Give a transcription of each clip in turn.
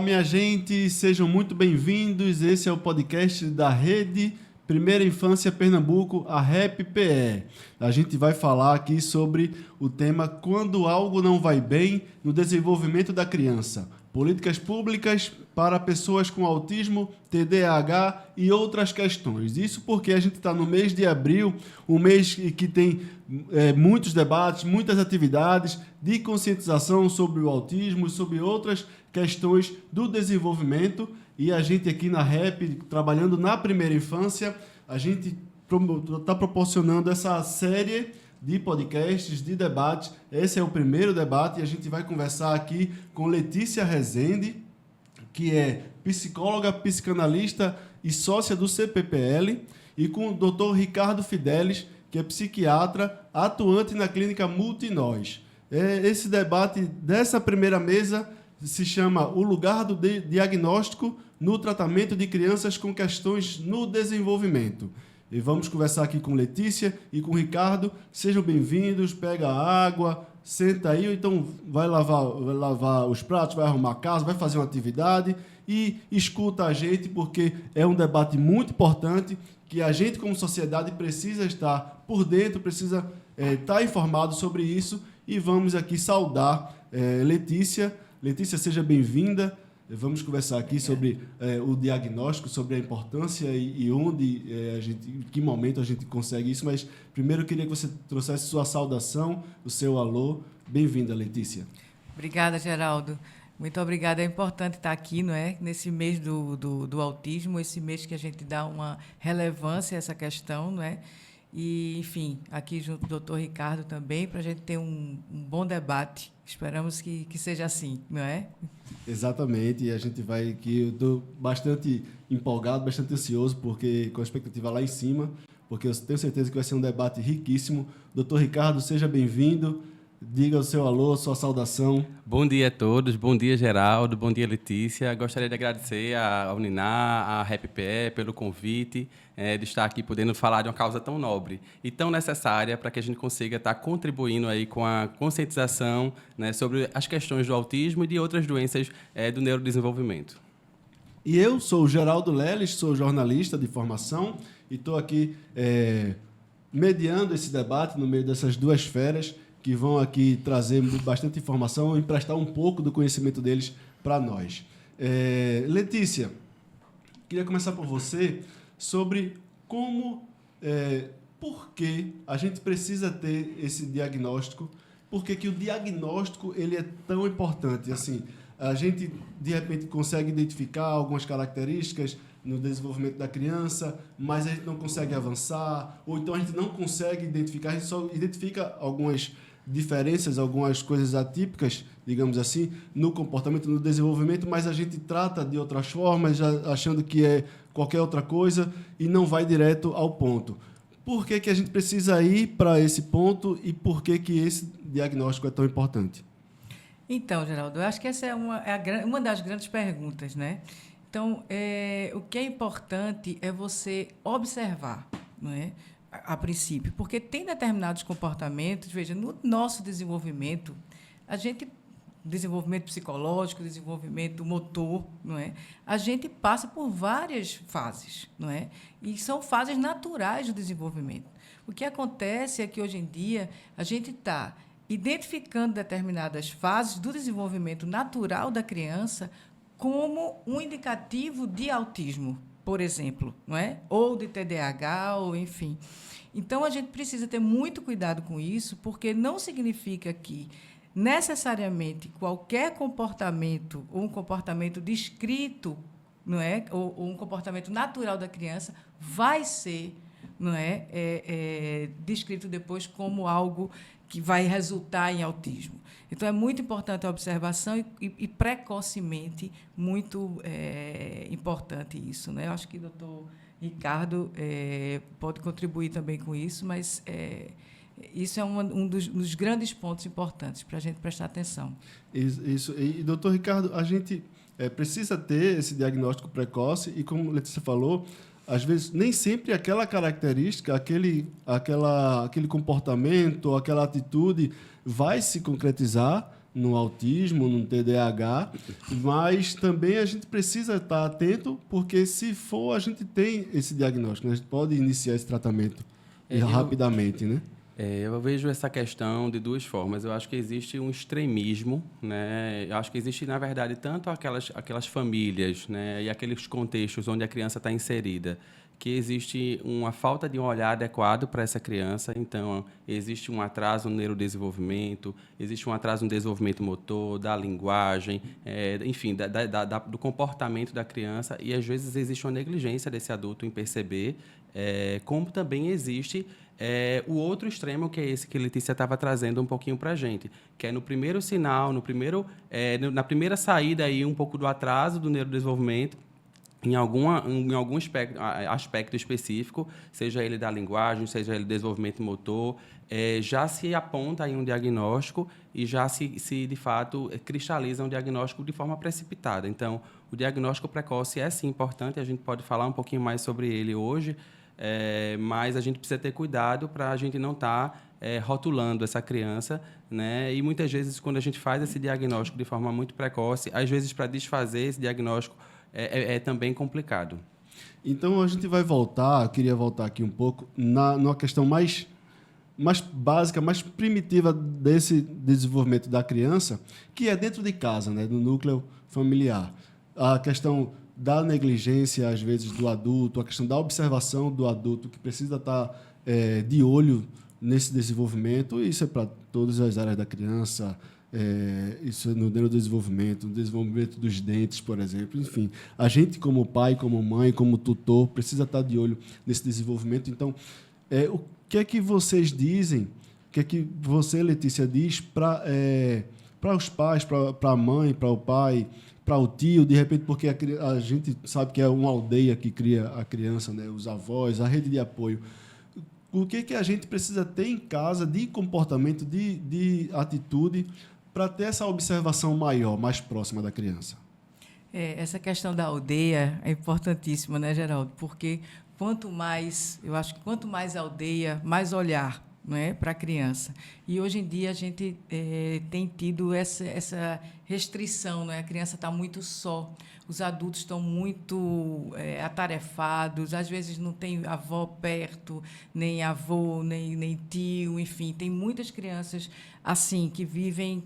Olá, minha gente, sejam muito bem-vindos. Esse é o podcast da Rede Primeira Infância Pernambuco, a REP-PE. A gente vai falar aqui sobre o tema Quando algo não vai bem no desenvolvimento da criança. Políticas públicas para pessoas com autismo, TDAH e outras questões. Isso porque a gente está no mês de abril, um mês que tem muitos debates, muitas atividades de conscientização sobre o autismo e sobre outras questões do desenvolvimento. E a gente aqui na REP, trabalhando na primeira infância, a gente está proporcionando essa série de podcasts, de debates. Esse é o primeiro debate e a gente vai conversar aqui com Letícia Rezende, que é psicóloga, psicanalista e sócia do CPPL, e com o Dr. Ricardo Fidelis, que é psiquiatra, atuante na clínica Multinós. Esse debate dessa primeira mesa se chama O Lugar do Diagnóstico no Tratamento de Crianças com Questões no Desenvolvimento. E vamos conversar aqui com Letícia e com Ricardo. Sejam bem-vindos, pega água, senta aí, ou então vai lavar os pratos, vai arrumar a casa, vai fazer uma atividade e escuta a gente, porque é um debate muito importante que a gente, como sociedade, precisa estar por dentro, precisa estar informado sobre isso. E vamos aqui saudar Letícia. Letícia, seja bem-vinda. Vamos conversar aqui sobre o diagnóstico, sobre a importância e onde em que momento a gente consegue isso. Mas primeiro eu queria que você trouxesse sua saudação, o seu alô. Bem-vinda, Letícia. Obrigada, Geraldo. Muito obrigada. É importante estar aqui, não é? Nesse mês do autismo, esse mês que a gente dá uma relevância a essa questão, não é? E, enfim, aqui junto do Dr. Ricardo também, para a gente ter um bom debate. Esperamos que seja assim, não é? Exatamente, e a gente vai aqui, eu estou bastante empolgado, bastante ansioso, porque com a expectativa lá em cima, porque eu tenho certeza que vai ser um debate riquíssimo. Doutor Ricardo, seja bem-vindo, diga o seu alô, sua saudação. Bom dia a todos, bom dia Geraldo, bom dia Letícia. Gostaria de agradecer à Uninar, à REP-PE pelo convite, de estar aqui podendo falar de uma causa tão nobre e tão necessária para que a gente consiga estar contribuindo aí com a conscientização, né, sobre as questões do autismo e de outras doenças do neurodesenvolvimento. E eu sou o Geraldo Leles, sou jornalista de formação e estou aqui mediando esse debate no meio dessas duas feras que vão aqui trazer bastante informação e emprestar um pouco do conhecimento deles para nós. Letícia, queria começar por você sobre por que a gente precisa ter esse diagnóstico, por que o diagnóstico ele é tão importante. Assim, a gente, de repente, consegue identificar algumas características no desenvolvimento da criança, mas a gente não consegue avançar, ou então a gente não consegue identificar, a gente só identifica algumas diferenças, algumas coisas atípicas, digamos assim, no comportamento, no desenvolvimento, mas a gente trata de outras formas, achando que é qualquer outra coisa e não vai direto ao ponto. Por que a gente precisa ir para esse ponto e por que esse diagnóstico é tão importante? Então, Geraldo, eu acho que essa é uma das grandes perguntas, né? Então, o que é importante é você observar, não é? A princípio, porque tem determinados comportamentos, veja, no nosso desenvolvimento, desenvolvimento psicológico, desenvolvimento motor, não é? A gente passa por várias fases, não é? E são fases naturais do desenvolvimento. O que acontece é que, hoje em dia, a gente está identificando determinadas fases do desenvolvimento natural da criança como um indicativo de autismo, por exemplo, não é? Ou de TDAH, ou enfim. Então, a gente precisa ter muito cuidado com isso, porque não significa que, necessariamente, qualquer comportamento, ou um comportamento descrito, não é? Ou um comportamento natural da criança, vai ser, não é? Descrito depois como algo que vai resultar em autismo. Então, é muito importante a observação e precocemente, muito importante isso, né? Eu acho que o doutor Ricardo pode contribuir também com isso, mas isso é um dos grandes pontos importantes para a gente prestar atenção. Isso. E, doutor Ricardo, a gente precisa ter esse diagnóstico precoce e, como a Letícia falou, às vezes, nem sempre aquela característica, aquele comportamento, aquela atitude vai se concretizar no autismo, no TDAH, mas também a gente precisa estar atento, porque se for, a gente tem esse diagnóstico, né? A gente pode iniciar esse tratamento rapidamente, né? Eu vejo essa questão de duas formas. Eu acho que existe um extremismo, né? Eu acho que existe, na verdade, tanto aquelas famílias, né, e aqueles contextos onde a criança está inserida, que existe uma falta de um olhar adequado para essa criança. Então, existe um atraso no neurodesenvolvimento, existe um atraso no desenvolvimento motor, da linguagem, enfim, do comportamento da criança. E, às vezes, existe uma negligência desse adulto em perceber, como também existe o outro extremo, que é esse que a Letícia estava trazendo um pouquinho para a gente, que é no primeiro sinal, na primeira saída aí, um pouco do atraso do neurodesenvolvimento, em algum aspecto específico, seja ele da linguagem, seja ele do desenvolvimento motor, já se aponta aí um diagnóstico e já se de fato, cristaliza um diagnóstico de forma precipitada. Então, o diagnóstico precoce é, sim, importante, a gente pode falar um pouquinho mais sobre ele hoje, mas a gente precisa ter cuidado para a gente não estar rotulando essa criança, né? E muitas vezes, quando a gente faz esse diagnóstico de forma muito precoce, às vezes, para desfazer esse diagnóstico, é também complicado. Então, a gente vai queria voltar aqui um pouco numa questão mais básica, mais primitiva desse desenvolvimento da criança, que é dentro de casa, né, do núcleo familiar. A questão da negligência, às vezes, do adulto, a questão da observação do adulto, que precisa estar de olho nesse desenvolvimento, e isso é para todas as áreas da criança, isso é no neurodesenvolvimento, no desenvolvimento dos dentes, por exemplo. Enfim, a gente, como pai, como mãe, como tutor, precisa estar de olho nesse desenvolvimento. Então, o que é que vocês dizem, o que é que você, Letícia, diz para os pais, para a mãe, para o pai, para o tio, de repente, porque a gente sabe que é uma aldeia que cria a criança, né? Os avós, a rede de apoio. O que a gente precisa ter em casa de comportamento, de atitude, para ter essa observação maior, mais próxima da criança? Essa questão da aldeia é importantíssima, né, Geraldo? Porque eu acho que quanto mais aldeia, mais olhar, não é, para a criança. E hoje em dia a gente tem tido essa restrição, não é? A criança está muito só, os adultos estão muito atarefados, às vezes não tem avó perto, nem avô, nem tio, enfim, tem muitas crianças assim que vivem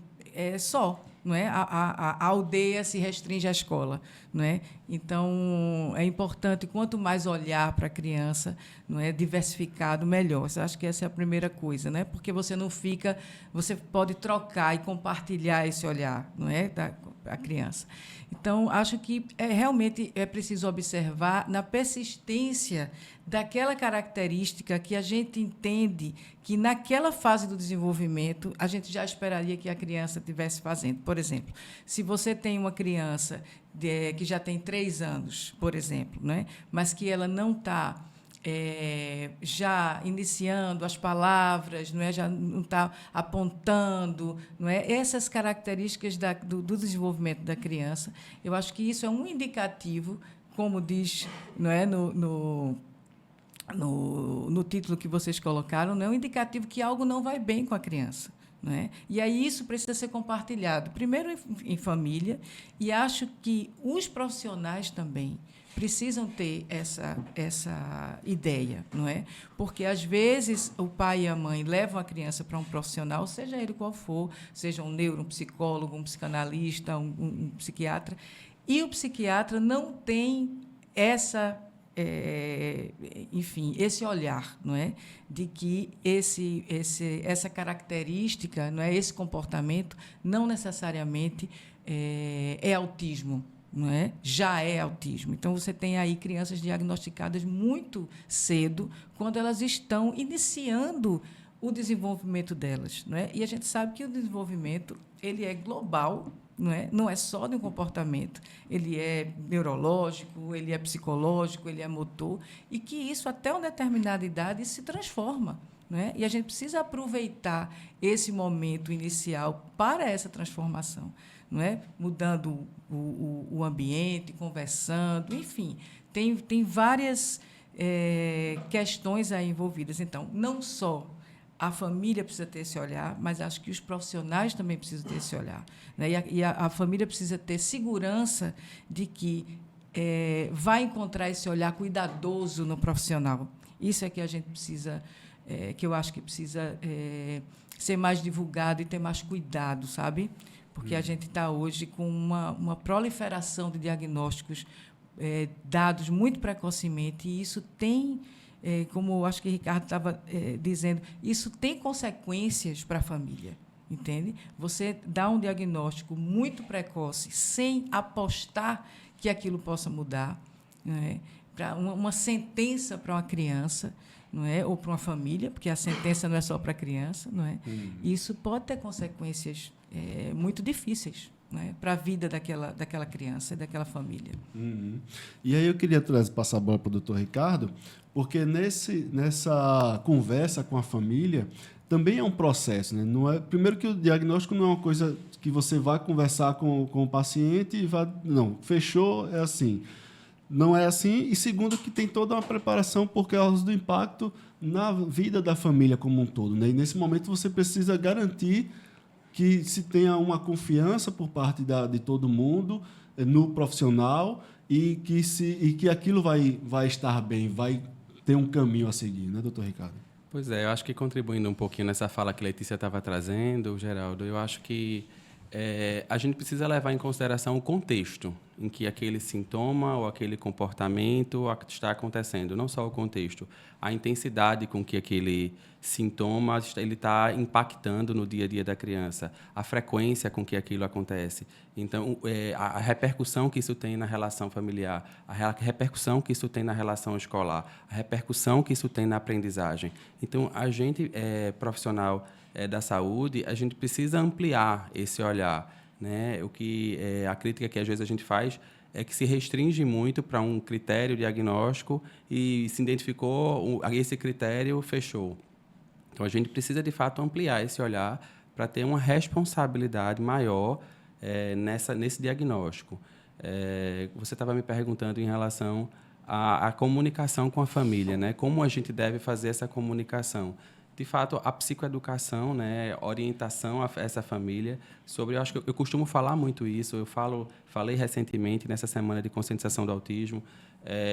só. Não é? A aldeia se restringe à escola, não é? Então, é importante, quanto mais olhar para a criança, não é, diversificado, melhor. Eu acho que essa é a primeira coisa, né? Porque você pode trocar e compartilhar esse olhar, não é, da criança. Então, acho que realmente é preciso observar na persistência daquela característica que a gente entende que, naquela fase do desenvolvimento, a gente já esperaria que a criança estivesse fazendo. Por exemplo, se você tem uma criança que já tem 3 anos, por exemplo, né, mas que ela não está já iniciando as palavras, não é? Já não está apontando, não é? Essas características do desenvolvimento da criança, eu acho que isso é um indicativo, como diz, não é, no título que vocês colocaram, não é um indicativo que algo não vai bem com a criança. Não é? E aí isso precisa ser compartilhado, primeiro em família, e acho que os profissionais também precisam ter essa ideia, não é? Porque, às vezes, o pai e a mãe levam a criança para um profissional, seja ele qual for, seja um um psicólogo, um psicanalista, um psiquiatra, e o psiquiatra não tem enfim, esse olhar, não é, de que essa característica, não é, esse comportamento não necessariamente é autismo, não é? Já é autismo. Então, você tem aí crianças diagnosticadas muito cedo, quando elas estão iniciando o desenvolvimento delas, não é? E a gente sabe que o desenvolvimento ele é global, não é só de um comportamento, ele é neurológico, ele é psicológico, ele é motor, e que isso, até uma determinada idade, se transforma. Não é? E a gente precisa aproveitar esse momento inicial para essa transformação, não é? Mudando o ambiente, conversando, enfim, tem várias questões aí envolvidas. Então, não só a família precisa ter esse olhar, mas acho que os profissionais também precisam ter esse olhar, né? A família precisa ter segurança de que vai encontrar esse olhar cuidadoso no profissional. Isso é que a gente precisa, que eu acho que precisa ser mais divulgado e ter mais cuidado, sabe? Porque a gente está hoje com uma proliferação de diagnósticos dados muito precocemente, e isso tem, como eu acho que o Ricardo estava dizendo, isso tem consequências para a família, entende? Você dá um diagnóstico muito precoce sem apostar que aquilo possa mudar, né? Para uma sentença para uma criança, não é? Ou para uma família, porque a sentença não é só para a criança, não é? Isso pode ter consequências muito difíceis, né, para a vida daquela criança e daquela família. E aí eu queria passar a bola para o doutor Ricardo, porque nessa conversa com a família também é um processo, né? Não é, primeiro que o diagnóstico não é uma coisa que você vai conversar com o paciente e vai... Não, fechou, é assim. Não é assim. E segundo, que tem toda uma preparação por causa do impacto na vida da família como um todo, né? E nesse momento você precisa garantir que se tenha uma confiança por parte de todo mundo no profissional e que aquilo vai estar bem, vai ter um caminho a seguir, né, doutor Ricardo? Pois é, eu acho que contribuindo um pouquinho nessa fala que a Letícia estava trazendo, Geraldo, eu acho que a gente precisa levar em consideração o contexto em que aquele sintoma ou aquele comportamento está acontecendo, não só o contexto, a intensidade com que aquele sintoma ele está impactando no dia a dia da criança, a frequência com que aquilo acontece. Então, a repercussão que isso tem na relação familiar, a repercussão que isso tem na relação escolar, a repercussão que isso tem na aprendizagem. Então, a gente, profissional da saúde, a gente precisa ampliar esse olhar, né? A crítica que às vezes a gente faz é que se restringe muito para um critério diagnóstico e se identificou esse critério, fechou. Então a gente precisa de fato ampliar esse olhar para ter uma responsabilidade maior nesse diagnóstico. Você estava me perguntando em relação à comunicação com a família, né? Como a gente deve fazer essa comunicação? De fato, a psicoeducação, né, orientação a essa família sobre, eu acho que eu costumo falar muito isso, falei recentemente nessa semana de conscientização do autismo,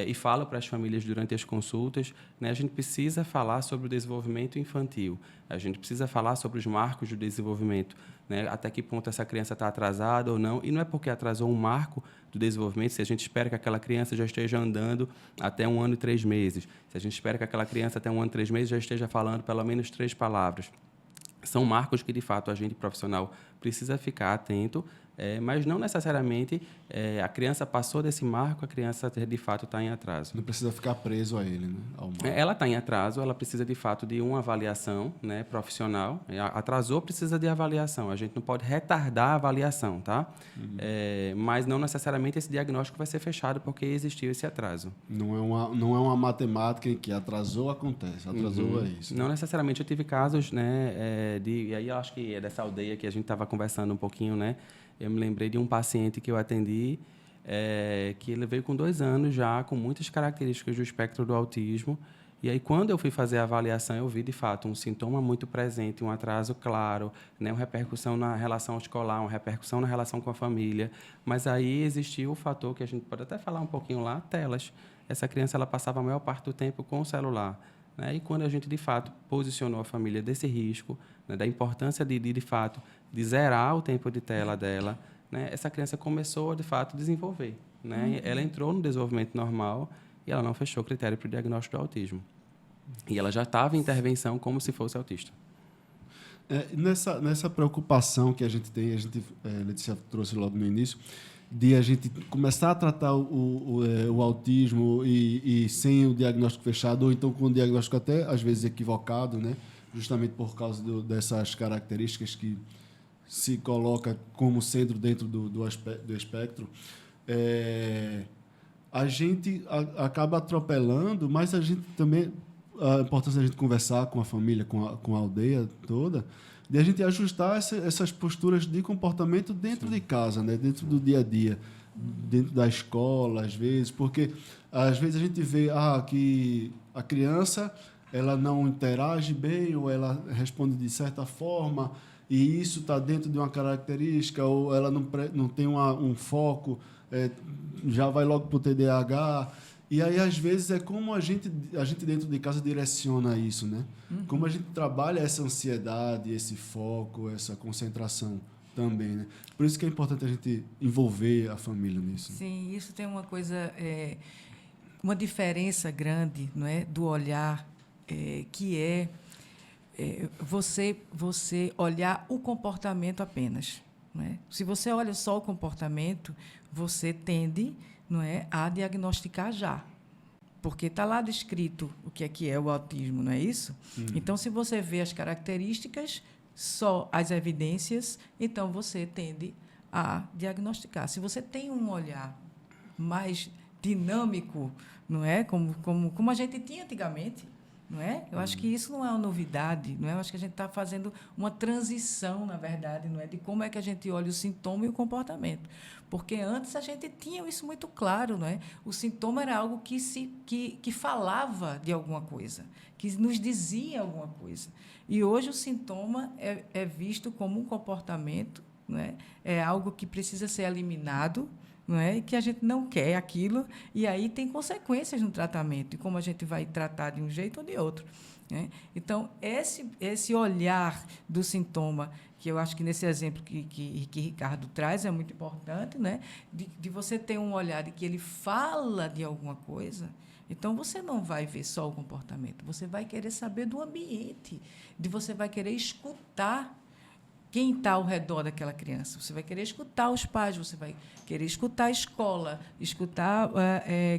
e falo para as famílias durante as consultas, né, a gente precisa falar sobre o desenvolvimento infantil, a gente precisa falar sobre os marcos do desenvolvimento, né, até que ponto essa criança está atrasada ou não, e não é porque atrasou um marco do desenvolvimento, se a gente espera que aquela criança já esteja andando até 1 ano e 3 meses, se a gente espera que aquela criança até 1 ano e 3 meses já esteja falando pelo menos 3 palavras. São marcos que, de fato, a gente profissional precisa ficar atento, mas não necessariamente a criança passou desse marco, a criança, de fato, está em atraso. Não precisa ficar preso a ele, né? Ao marco. Ela está em atraso, ela precisa, de fato, de uma avaliação, né, profissional. Atrasou, precisa de avaliação. A gente não pode retardar a avaliação, tá? Mas não necessariamente esse diagnóstico vai ser fechado porque existiu esse atraso. Não é uma matemática em que atrasou, acontece. Atrasou é isso. Não necessariamente. Eu tive casos, né, e aí eu acho que é dessa aldeia que a gente estava conversando um pouquinho, né? Eu me lembrei de um paciente que eu atendi, que ele veio com 2 anos já, com muitas características do espectro do autismo. E aí, quando eu fui fazer a avaliação, eu vi, de fato, um sintoma muito presente, um atraso claro, né, uma repercussão na relação escolar, uma repercussão na relação com a família. Mas aí existiu o fator que a gente pode até falar um pouquinho lá, telas. Essa criança ela passava a maior parte do tempo com o celular. Né? E quando a gente, de fato, posicionou a família desse risco, né, da importância de fato, de zerar o tempo de tela dela, né, essa criança começou, de fato, a desenvolver. Né? Ela entrou no desenvolvimento normal e ela não fechou o critério para o diagnóstico do autismo. E ela já estava em intervenção como se fosse autista. Nessa preocupação que a gente tem, Letícia trouxe logo no início, de a gente começar a tratar o autismo e sem o diagnóstico fechado, ou então com o diagnóstico até, às vezes, equivocado, né? Justamente por causa dessas características que se coloca como sendo dentro do espectro, a gente acaba atropelando, mas a gente também... A importância da gente conversar com a família, com a aldeia toda, de a gente ajustar essas posturas de comportamento dentro de casa, né? Dentro do dia a dia, dentro da escola, às vezes, porque às vezes a gente vê que a criança ela não interage bem ou ela responde de certa forma e isso está dentro de uma característica ou ela não tem um foco, já vai logo para o TDAH. E aí, às vezes, é como a gente dentro de casa direciona isso, né? Como a gente trabalha essa ansiedade, esse foco, essa concentração também, né? Por isso que é importante a gente envolver a família nisso. Sim, isso tem uma coisa, uma diferença grande, não é, do olhar, que você olhar o comportamento apenas, não é? Se você olha só o comportamento, você tende, não é, a diagnosticar já, porque está lá descrito o que é o autismo, não é isso? Então, se você vê as características, só as evidências, então você tende a diagnosticar. Se você tem um olhar mais dinâmico, não é, como a gente tinha antigamente, não é? Eu acho que isso não é uma novidade, não é? Eu acho que a gente está fazendo uma transição, na verdade, não é, de como é que a gente olha o sintoma e o comportamento, porque antes a gente tinha isso muito claro, não é? O sintoma era algo que falava de alguma coisa, que nos dizia alguma coisa, e hoje o sintoma é visto como um comportamento, não é? É algo que precisa ser eliminado, não é? E que a gente não quer aquilo, e aí tem consequências no tratamento, e como a gente vai tratar de um jeito ou de outro, né? Então, esse olhar do sintoma, que eu acho que nesse exemplo que Ricardo traz é muito importante, né? De você ter um olhar de que ele fala de alguma coisa, então você não vai ver só o comportamento, você vai querer saber do ambiente, você vai querer escutar quem está ao redor daquela criança. Você vai querer escutar os pais, você vai querer escutar a escola, escutar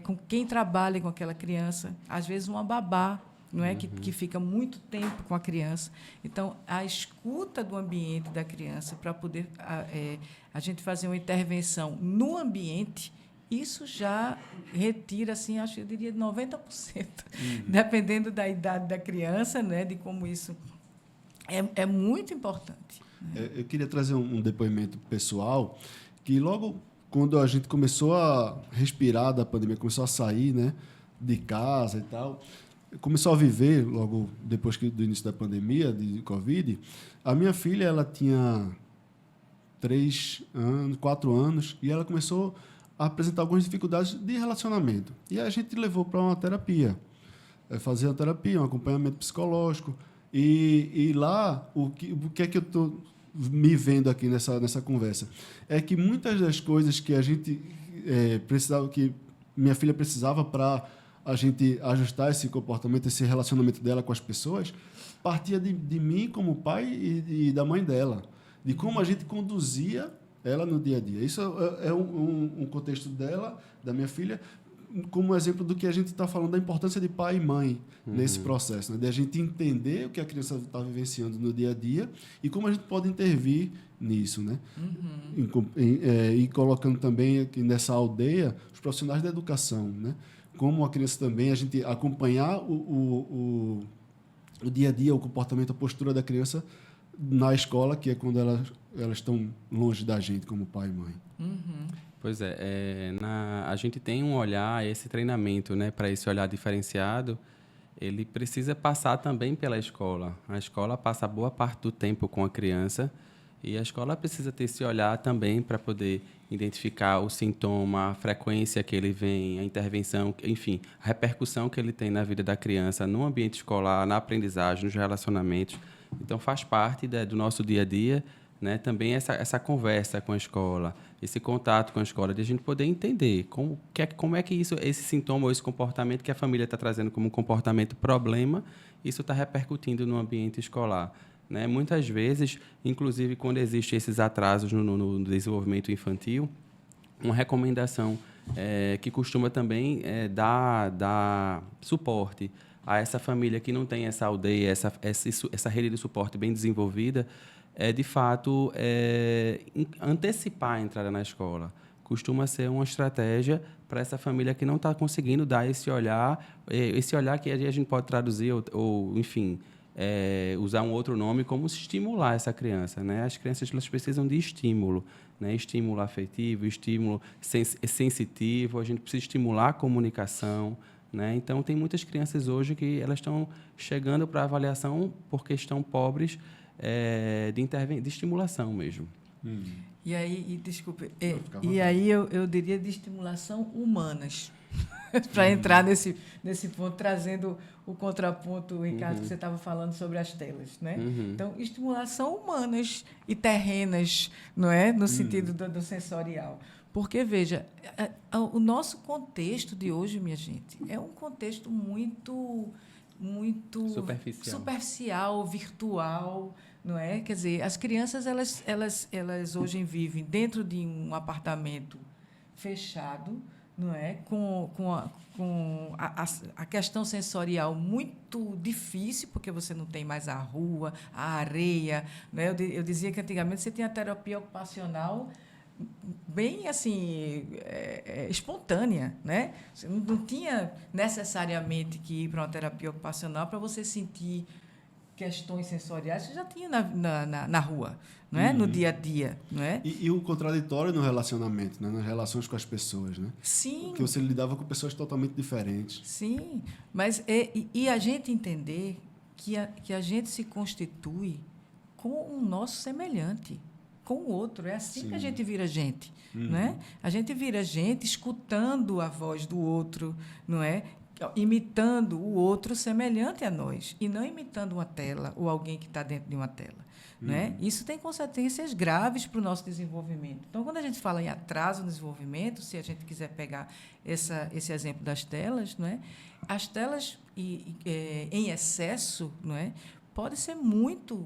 com quem trabalha com aquela criança. Às vezes, uma babá, não é? Que fica muito tempo com a criança. Então, a escuta do ambiente da criança para poder a gente fazer uma intervenção no ambiente, isso já retira, assim, acho que eu diria 90%, dependendo da idade da criança, né? De como isso é muito importante. Eu queria trazer um depoimento pessoal, que logo quando a gente começou a respirar da pandemia, começou a sair, né, de casa e tal, começou a viver, logo depois do início da pandemia, de Covid, a minha filha ela tinha 4 anos, e ela começou a apresentar algumas dificuldades de relacionamento. E a gente levou para uma terapia, fazer uma terapia, um acompanhamento psicológico. E lá, o que é que eu estou me vendo aqui nessa conversa? É que muitas das coisas que a gente precisava, que minha filha precisava para a gente ajustar esse comportamento, esse relacionamento dela com as pessoas, partia de mim como pai e da mãe dela, de como a gente conduzia ela no dia a dia. Isso é um contexto dela, da minha filha, como exemplo do que a gente está falando da importância de pai e mãe nesse processo, né? De a gente entender o que a criança está vivenciando no dia a dia e como a gente pode intervir nisso, né? E colocando também aqui nessa aldeia os profissionais da educação, né? Como a criança também, a gente acompanhar o dia a dia, o comportamento, a postura da criança na escola, que é quando elas estão longe da gente como pai e mãe. Pois a gente tem um olhar, esse treinamento, né, para esse olhar diferenciado, ele precisa passar também pela escola. A escola passa boa parte do tempo com a criança e a escola precisa ter esse olhar também para poder identificar o sintoma, a frequência que ele vem, a intervenção, enfim, a repercussão que ele tem na vida da criança, no ambiente escolar, na aprendizagem, nos relacionamentos. Então, faz parte do nosso dia a dia, né, também essa conversa com a escola, esse contato com a escola, de a gente poder entender como é que esse sintoma ou esse comportamento que a família está trazendo como um comportamento problema, isso está repercutindo no ambiente escolar. Né? Muitas vezes, inclusive quando existem esses atrasos no desenvolvimento infantil, uma recomendação que costuma também dar suporte a essa família que não tem essa aldeia, essa rede de suporte bem desenvolvida, de fato, antecipar a entrada na escola. Costuma ser uma estratégia para essa família que não está conseguindo dar esse olhar que a gente pode traduzir ou enfim, usar um outro nome como estimular essa criança. Né? As crianças elas precisam de estímulo, né? Estímulo afetivo, estímulo sensitivo, a gente precisa estimular a comunicação, né? Então, tem muitas crianças hoje que elas estão chegando para avaliação porque estão pobres de estimulação mesmo. E aí, desculpe, fica à e vontade. aí eu diria de estimulação humanas, para entrar nesse ponto, trazendo o contraponto, Ricardo, que você estava falando sobre as telas, né? Então, estimulação humanas e terrenas, não é? No sentido do sensorial. Porque, veja, o nosso contexto de hoje, minha gente, é um contexto muito superficial, virtual, não é? Quer dizer, as crianças elas hoje vivem dentro de um apartamento fechado, não é? Com a questão sensorial muito difícil, porque você não tem mais a rua, a areia, né? Eu dizia que antigamente você tinha terapia ocupacional bem assim espontânea, né? Você não tinha necessariamente que ir para uma terapia ocupacional para você sentir questões sensoriais. Você já tinha na rua, não é? No dia a dia, não é? E o contraditório no relacionamento, né? Nas relações com as pessoas, né? Sim. Porque você lidava com pessoas totalmente diferentes. Sim, mas a gente entender que a gente se constitui com o nosso semelhante, com o outro. É assim que a gente vira gente, né? A gente vira gente escutando a voz do outro, não é? Imitando o outro semelhante a nós e não imitando uma tela ou alguém que está dentro de uma tela, né? Isso tem consequências graves para o nosso desenvolvimento. Então, quando a gente fala em atraso no desenvolvimento, se a gente quiser pegar esse exemplo das telas, não é? As telas em excesso, não é? Podem ser muito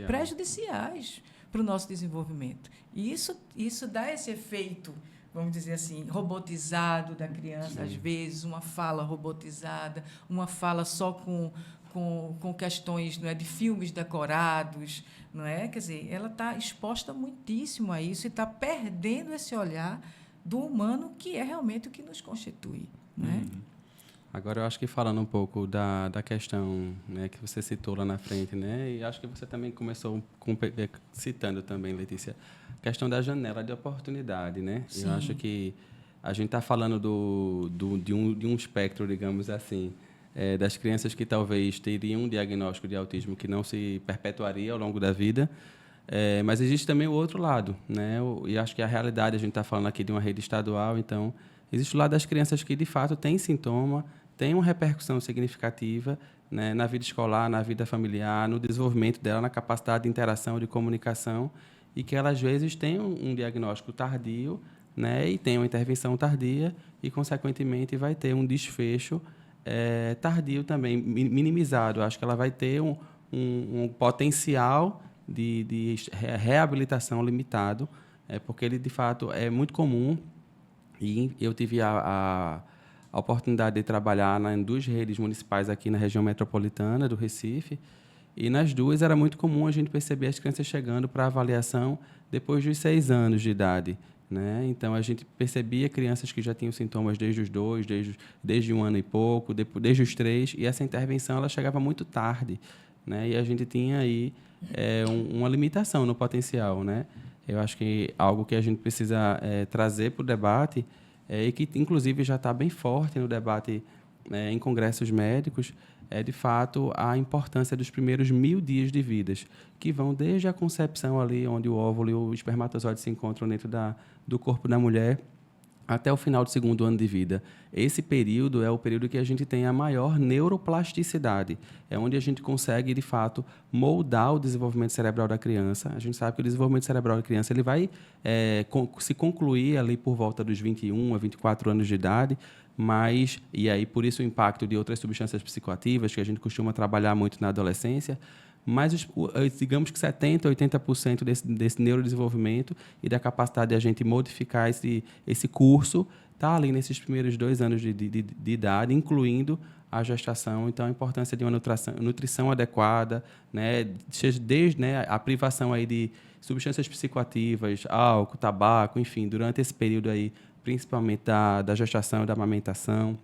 prejudiciais para o nosso desenvolvimento. E isso dá esse efeito, vamos dizer assim, robotizado da criança, às vezes, uma fala robotizada, uma fala só com questões, não é, de filmes decorados, não é? Quer dizer, ela está exposta muitíssimo a isso e está perdendo esse olhar do humano, que é realmente o que nos constitui, não é? Agora, eu acho que falando um pouco da questão, né, que você citou lá na frente, né, e acho que você também começou citando também, Letícia, a questão da janela de oportunidade, né? Sim. Eu acho que a gente está falando de um espectro, digamos assim, das crianças que talvez teriam um diagnóstico de autismo que não se perpetuaria ao longo da vida, mas existe também o outro lado, né? E acho que a realidade, a gente está falando aqui de uma rede estadual, então existe o lado das crianças que, de fato, têm sintoma, têm uma repercussão significativa, né, na vida escolar, na vida familiar, no desenvolvimento dela, na capacidade de interação, de comunicação, e que ela, às vezes, tem um diagnóstico tardio, né, e tem uma intervenção tardia, e, consequentemente, vai ter um desfecho tardio também, minimizado. Acho que ela vai ter um potencial de reabilitação limitado, porque ele, de fato, é muito comum. E eu tive a oportunidade de trabalhar em 2 redes municipais aqui na região metropolitana do Recife, e nas 2 era muito comum a gente perceber as crianças chegando para avaliação depois dos 6 anos de idade, né? Então, a gente percebia crianças que já tinham sintomas desde os 2, desde 1 ano e pouco, desde os 3, e essa intervenção ela chegava muito tarde, né? E a gente tinha aí uma limitação no potencial, né? Eu acho que algo que a gente precisa trazer para o debate, e que, inclusive, já está bem forte no debate em congressos médicos, é, de fato, a importância dos primeiros 1000 dias de vida, que vão desde a concepção ali, onde o óvulo e o espermatozoide se encontram dentro do corpo da mulher, até o final do 2º ano de vida. Esse período é o período que a gente tem a maior neuroplasticidade. É onde a gente consegue, de fato, moldar o desenvolvimento cerebral da criança. A gente sabe que o desenvolvimento cerebral da criança ele vai se concluir ali por volta dos 21 a 24 anos de idade, mas, e aí por isso o impacto de outras substâncias psicoativas, que a gente costuma trabalhar muito na adolescência, mas digamos que 70%, 80% desse neurodesenvolvimento e da capacidade de a gente modificar esse curso está ali nesses primeiros 2 anos de idade, incluindo a gestação. Então, a importância de uma nutrição adequada, né, desde a privação aí de substâncias psicoativas, álcool, tabaco, enfim, durante esse período aí, principalmente da gestação e da amamentação.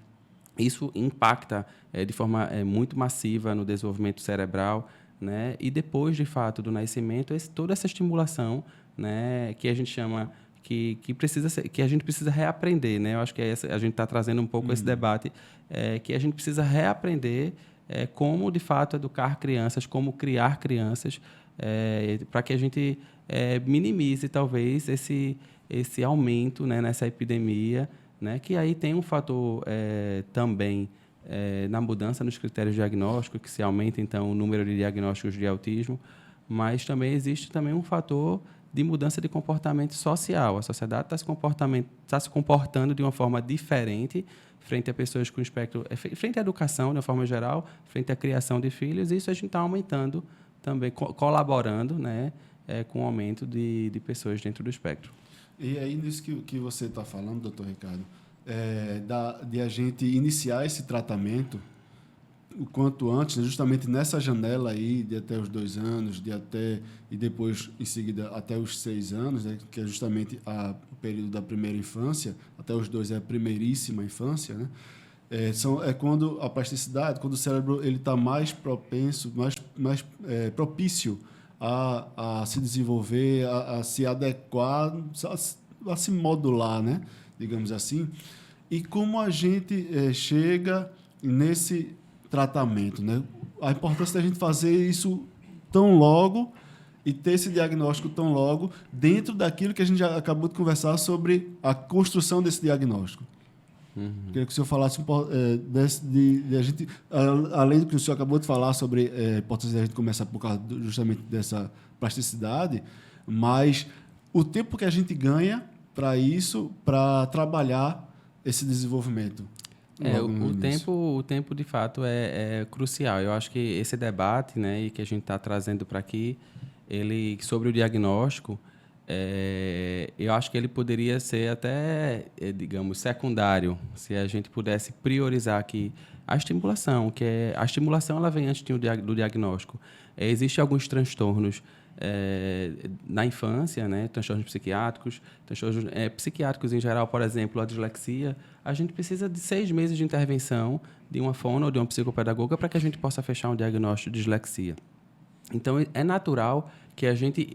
Isso impacta de forma muito massiva no desenvolvimento cerebral, né? E depois, de fato, do nascimento, toda essa estimulação, né, que a gente chama que precisa ser, que a gente precisa reaprender, né? Eu acho que a gente está trazendo um pouco esse debate, que a gente precisa reaprender como, de fato, educar crianças, como criar crianças, para que a gente minimize, talvez, esse aumento, né, nessa epidemia, né, que aí tem um fator também na mudança nos critérios diagnósticos, que se aumenta, então, o número de diagnósticos de autismo, mas também existe também um fator de mudança de comportamento social. A sociedade está se comportando de uma forma diferente frente a pessoas com espectro, frente à educação, de uma forma geral, frente à criação de filhos, e isso a gente está aumentando também, colaborando, né, com o aumento de pessoas dentro do espectro. E aí, nisso que você está falando, doutor Ricardo, de a gente iniciar esse tratamento o quanto antes, né, justamente nessa janela aí de até os 2 anos, e depois, em seguida, até os 6 anos, né, que é justamente o período da primeira infância, até os 2 é a primeiríssima infância, né? É quando a plasticidade, quando o cérebro está mais propenso, mais propício a se desenvolver, a se adequar, a se modular, né? Digamos assim. E como a gente chega nesse tratamento, né? A importância da gente fazer isso tão logo e ter esse diagnóstico tão logo dentro daquilo que a gente já acabou de conversar sobre a construção desse diagnóstico. Queria que o senhor falasse de a gente, além do que o senhor acabou de falar sobre a importância da gente começar por causa justamente dessa plasticidade, mas o tempo que a gente ganha para isso, para trabalhar esse desenvolvimento. O tempo, de fato, é crucial. Eu acho que esse debate, né, e que a gente está trazendo para aqui, ele, sobre o diagnóstico, eu acho que ele poderia ser até, digamos, secundário, se a gente pudesse priorizar aqui a estimulação, a estimulação ela vem antes do diagnóstico. Existem alguns transtornos na infância, né, transtornos psiquiátricos em geral, por exemplo, a dislexia. A gente precisa de 6 meses de intervenção de uma fono ou de uma psicopedagoga para que a gente possa fechar um diagnóstico de dislexia. Então, é natural que a gente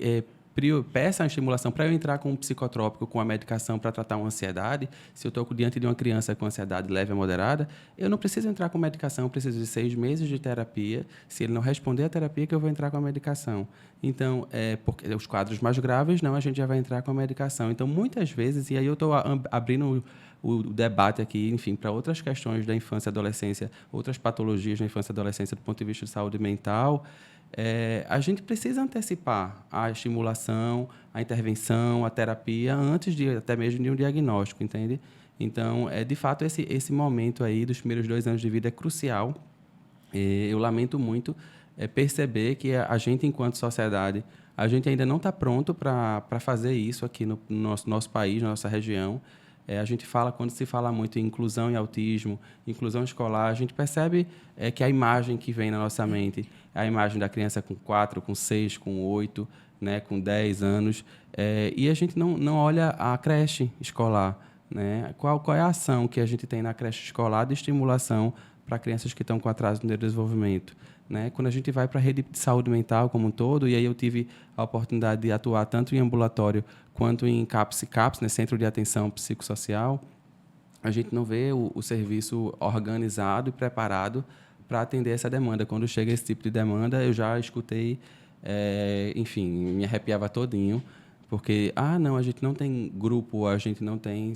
peça a estimulação para eu entrar com um psicotrópico, com a medicação para tratar uma ansiedade. Se eu estou diante de uma criança com ansiedade leve a moderada, eu não preciso entrar com medicação, eu preciso de 6 meses de terapia. Se ele não responder à terapia, que eu vou entrar com a medicação. Então, porque os quadros mais graves, não, a gente já vai entrar com a medicação. Então, muitas vezes, e aí eu estou abrindo o debate aqui, enfim, para outras questões da infância e adolescência, outras patologias da infância e adolescência do ponto de vista de saúde mental, a gente precisa antecipar a estimulação, a intervenção, a terapia, antes até mesmo de um diagnóstico, entende? Então, de fato, esse momento aí dos primeiros 2 anos de vida é crucial. Eu lamento muito perceber que a gente, enquanto sociedade, a gente ainda não está pronto para fazer isso aqui no nosso país, na nossa região. A gente fala, quando se fala muito em inclusão e autismo, inclusão escolar, a gente percebe que a imagem que vem na nossa mente é a imagem da criança com 4, com 6, com 8, né, com 10 anos, e a gente não olha a creche escolar, né? Qual é a ação que a gente tem na creche escolar de estimulação para crianças que estão com atraso no desenvolvimento, né? Quando a gente vai para a rede de saúde mental como um todo, e aí eu tive a oportunidade de atuar tanto em ambulatório quanto em CAPS, né, Centro de Atenção Psicossocial, a gente não vê o serviço organizado e preparado para atender essa demanda. Quando chega esse tipo de demanda, eu já escutei, enfim, me arrepiava todinho, porque, não, a gente não tem grupo, a gente não tem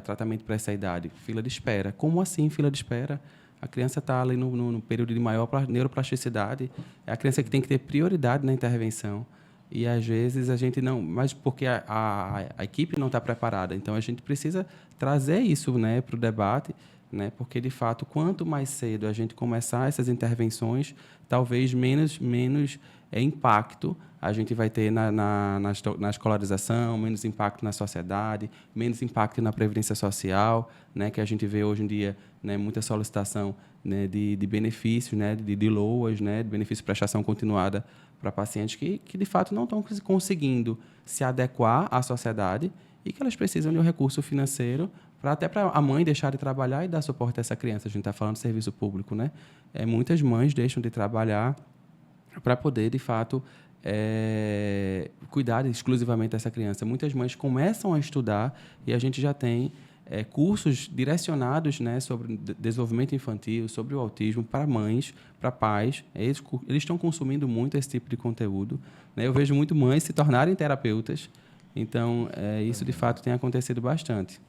tratamento para essa idade. Fila de espera. Como assim fila de espera? A criança está ali no período de maior neuroplasticidade. É a criança que tem que ter prioridade na intervenção. E, às vezes, a gente não... Mas porque a equipe não está preparada. Então, a gente precisa trazer isso, né, para o debate, né, porque, de fato, quanto mais cedo a gente começar essas intervenções, talvez menos impacto a gente vai ter na escolarização, menos impacto na sociedade, menos impacto na previdência social, né, que a gente vê hoje em dia, né, muita solicitação, né, de benefícios, né, de LOAs, né, de benefício de prestação continuada para pacientes que, de fato, não estão conseguindo se adequar à sociedade e que elas precisam de um recurso financeiro até para a mãe deixar de trabalhar e dar suporte a essa criança. A gente está falando de serviço público, né? Muitas mães deixam de trabalhar para poder, de fato, cuidar exclusivamente dessa criança. Muitas mães começam a estudar e a gente já tem cursos direcionados, né, sobre desenvolvimento infantil, sobre o autismo, para mães, para pais. Eles estão consumindo muito esse tipo de conteúdo, né? Eu vejo muito mães se tornarem terapeutas. Então, isso, de fato, tem acontecido bastante.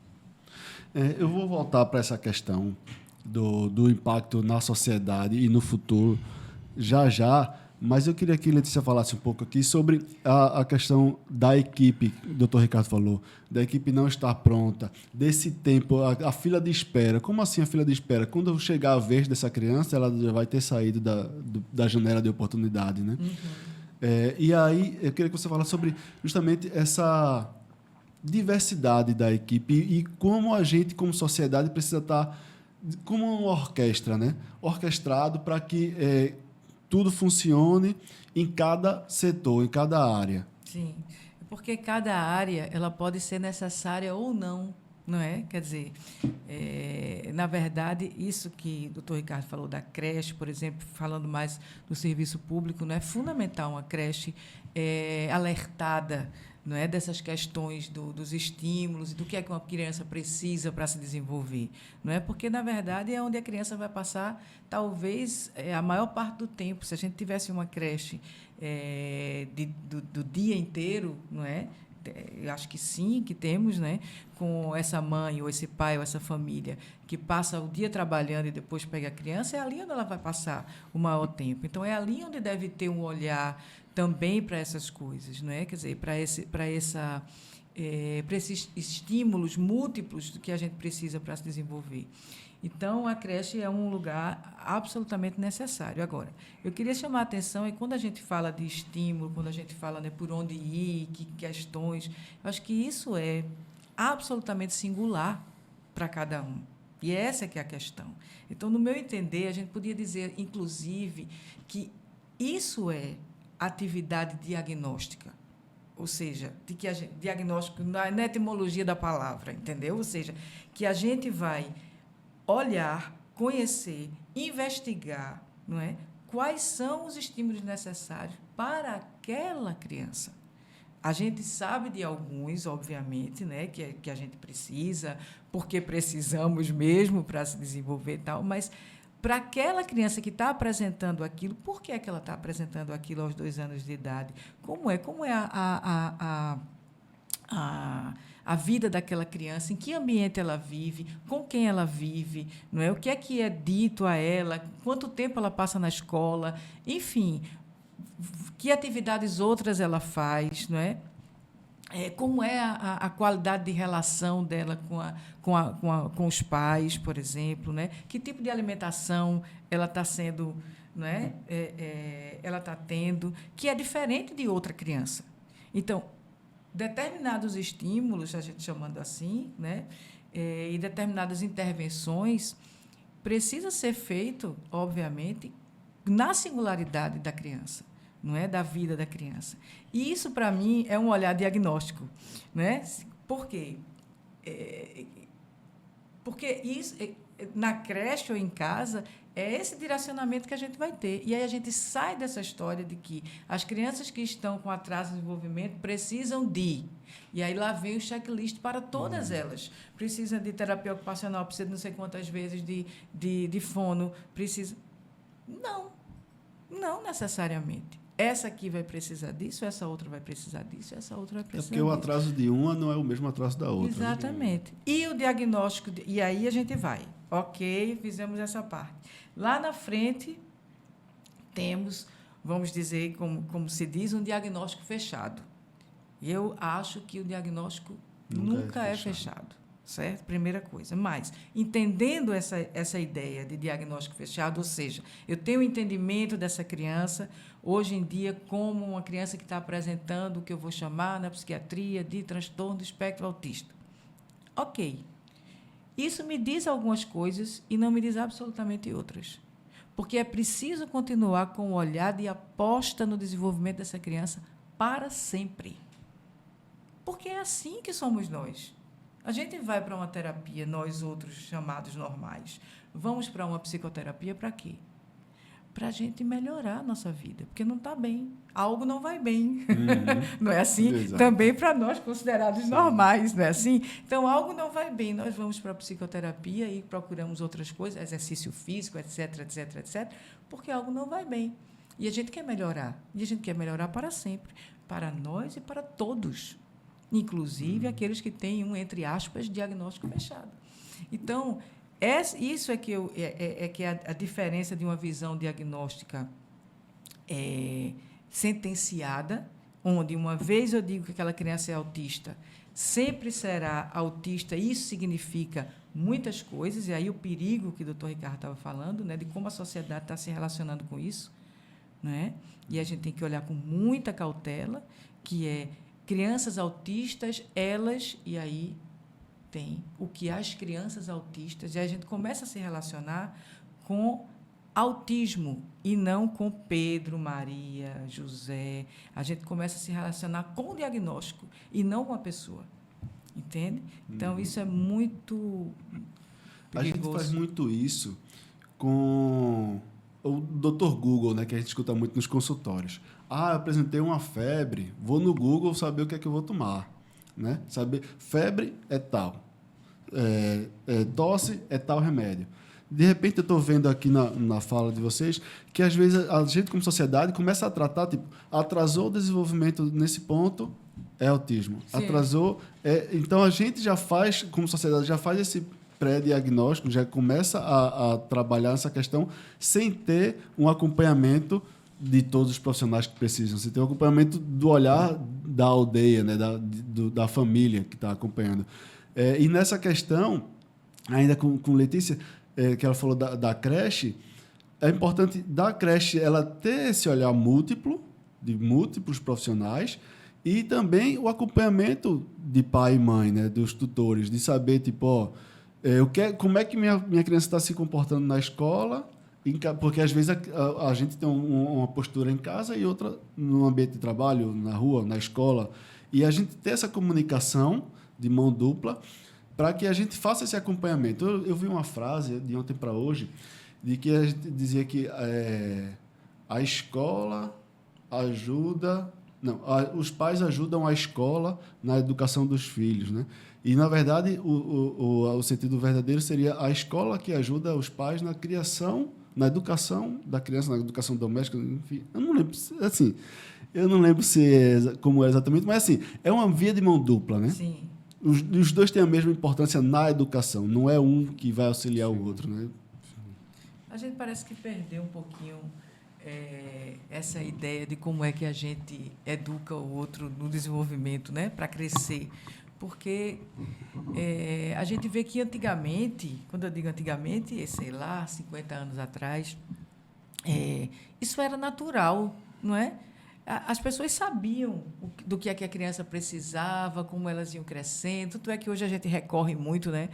Eu vou voltar para essa questão do impacto na sociedade e no futuro já, mas eu queria que a Letícia falasse um pouco aqui sobre a questão da equipe, que o doutor Ricardo falou, da equipe não estar pronta, desse tempo, a fila de espera. Como assim a fila de espera? Quando chegar a vez dessa criança, ela já vai ter saído da janela de oportunidade, né? E aí, eu queria que você falasse sobre justamente essa diversidade da equipe e como a gente, como sociedade, precisa estar como uma orquestra, né? Orquestrado para que tudo funcione em cada setor, em cada área. Sim, porque cada área ela pode ser necessária ou não, não é? Quer dizer, na verdade, isso que o doutor Ricardo falou da creche, por exemplo, falando mais do serviço público, não é fundamental uma creche alertada, não é, dessas questões dos estímulos e do que é que uma criança precisa para se desenvolver, não é? Porque na verdade é onde a criança vai passar talvez a maior parte do tempo. Se a gente tivesse uma creche do dia inteiro, não é? Eu acho que sim, que temos, né? Com essa mãe ou esse pai ou essa família que passa o dia trabalhando e depois pega a criança, é ali onde ela vai passar o maior tempo. Então é ali onde deve ter um olhar também para essas coisas, não é? Quer dizer, para esses estímulos múltiplos que a gente precisa para se desenvolver. Então, a creche é um lugar absolutamente necessário. Agora, eu queria chamar a atenção, e quando a gente fala de estímulo, quando a gente fala, né, por onde ir, que questões, eu acho que isso é absolutamente singular para cada um. E essa é que é a questão. Então, no meu entender, a gente podia dizer, inclusive, que isso é atividade diagnóstica, ou seja, de que diagnóstico na etimologia da palavra, entendeu? Ou seja, que a gente vai olhar, conhecer, investigar, não é? Quais são os estímulos necessários para aquela criança. A gente sabe de alguns, obviamente, né, que a gente precisa, porque precisamos mesmo para se desenvolver e tal, mas para aquela criança que está apresentando aquilo, por que é que ela está apresentando aquilo aos 2 anos de idade? Como é a vida daquela criança, em que ambiente ela vive, com quem ela vive, não é? O que é dito a ela, quanto tempo ela passa na escola, enfim, que atividades outras ela faz, não é? Como é a qualidade de relação dela com os pais, por exemplo, né? Que tipo de alimentação ela está sendo, não é? Ela está tendo, que é diferente de outra criança. Então, determinados estímulos, a gente chamando assim, né? E determinadas intervenções, precisa ser feito, obviamente, na singularidade da criança, não é, da vida da criança. E isso, para mim, é um olhar diagnóstico, né? Por quê? Porque isso, na creche ou em casa, é esse direcionamento que a gente vai ter. E aí a gente sai dessa história de que as crianças que estão com atraso de desenvolvimento precisam de... E aí lá vem o checklist para todas elas. Precisa de terapia ocupacional, precisa de não sei quantas vezes de fono, precisa... Não necessariamente. Essa aqui vai precisar disso, essa outra vai precisar disso, essa outra vai precisar disso. Porque o atraso de uma não é o mesmo atraso da outra. Exatamente. Né? E o diagnóstico... E aí a gente vai. Ok, fizemos essa parte. Lá na frente, temos, vamos dizer, como se diz, um diagnóstico fechado. Eu acho que o diagnóstico nunca é fechado. Certo? Primeira coisa. Mas, entendendo essa ideia de diagnóstico fechado, ou seja, eu tenho o entendimento dessa criança, hoje em dia, como uma criança que está apresentando o que eu vou chamar na psiquiatria de transtorno do espectro autista. Ok. Isso me diz algumas coisas e não me diz absolutamente outras. Porque é preciso continuar com o olhar de aposta no desenvolvimento dessa criança para sempre. Porque é assim que somos nós. A gente vai para uma terapia, nós outros chamados normais. Vamos para uma psicoterapia para quê? para a gente melhorar a nossa vida, porque não está bem, algo não vai bem. Uhum. Não é assim? Exato. Também para nós considerados normais, não é assim? Então, algo não vai bem, nós vamos para a psicoterapia e procuramos outras coisas, exercício físico, etc, etc, etc, porque algo não vai bem. E a gente quer melhorar. E a gente quer melhorar para sempre, para nós e para todos, inclusive aqueles que têm um, entre aspas, diagnóstico fechado. Então, isso é que, a diferença de uma visão diagnóstica sentenciada, onde uma vez eu digo que aquela criança é autista, sempre será autista, isso significa muitas coisas, e aí o perigo que o doutor Ricardo estava falando, né, de como a sociedade está se relacionando com isso, né? E a gente tem que olhar com muita cautela, que é crianças autistas, elas, e aí tem o que as crianças autistas, e a gente começa a se relacionar com autismo e não com Pedro, Maria, José. A gente começa a se relacionar com o diagnóstico e não com a pessoa. Entende? Então, isso é muito perigoso. A gente faz muito isso com o Dr. Google, né, que a gente escuta muito nos consultórios. Eu apresentei uma febre, vou no Google saber o que é que eu vou tomar. Né? Saber, febre é tal, tosse é tal remédio. De repente, eu estou vendo aqui na fala de vocês que, às vezes, a gente, como sociedade, começa a tratar, tipo, atrasou o desenvolvimento nesse ponto, é autismo. Sim. Atrasou... então, a gente já faz, como sociedade, já faz esse pré-diagnóstico, já começa a trabalhar essa questão sem ter um acompanhamento de todos os profissionais que precisam. Você tem um acompanhamento do olhar da aldeia, né, da família que está acompanhando. E nessa questão, ainda com Letícia, que ela falou da creche, é importante da creche ela ter esse olhar múltiplo, de múltiplos profissionais, e também o acompanhamento de pai e mãe, né, dos tutores, de saber, tipo, como é que minha criança está se comportando na escola, porque às vezes a gente tem uma postura em casa e outra no ambiente de trabalho, na rua, na escola, e a gente ter essa comunicação de mão dupla para que a gente faça esse acompanhamento. Eu vi uma frase de ontem para hoje de que a gente dizia que a escola ajuda... Não, os pais ajudam a escola na educação dos filhos, né? E, na verdade, o sentido verdadeiro seria a escola que ajuda os pais na criação, na educação da criança, na educação doméstica, enfim. Eu não lembro, assim, como é exatamente, mas, assim, é uma via de mão dupla, né? Sim. Os dois têm a mesma importância na educação, não é um que vai auxiliar o outro, né? A gente parece que perdeu um pouquinho essa ideia de como é que a gente educa o outro no desenvolvimento, né, para crescer. Porque a gente vê que antigamente, quando eu digo antigamente, sei lá, 50 anos atrás, isso era natural, não é? As pessoas sabiam do que é que a criança precisava, como elas iam crescendo. Tanto é que hoje a gente recorre muito, né,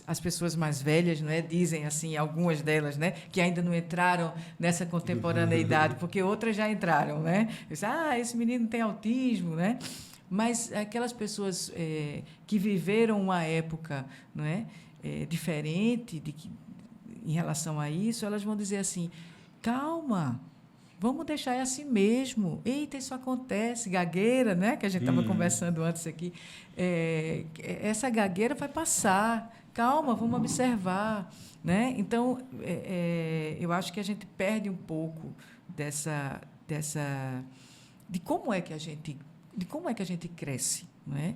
às pessoas mais velhas, né, dizem assim, algumas delas, né, que ainda não entraram nessa contemporaneidade, porque outras já entraram, né? Dizem, esse menino tem autismo, né? Mas aquelas pessoas que viveram uma época, não é, diferente em relação a isso, elas vão dizer assim, calma, vamos deixar assim mesmo. Eita, isso acontece. Gagueira, né? Que a gente estava conversando antes aqui. Essa gagueira vai passar. Calma, vamos observar. Né? Então, eu acho que a gente perde um pouco de como é que a gente cresce. Não é?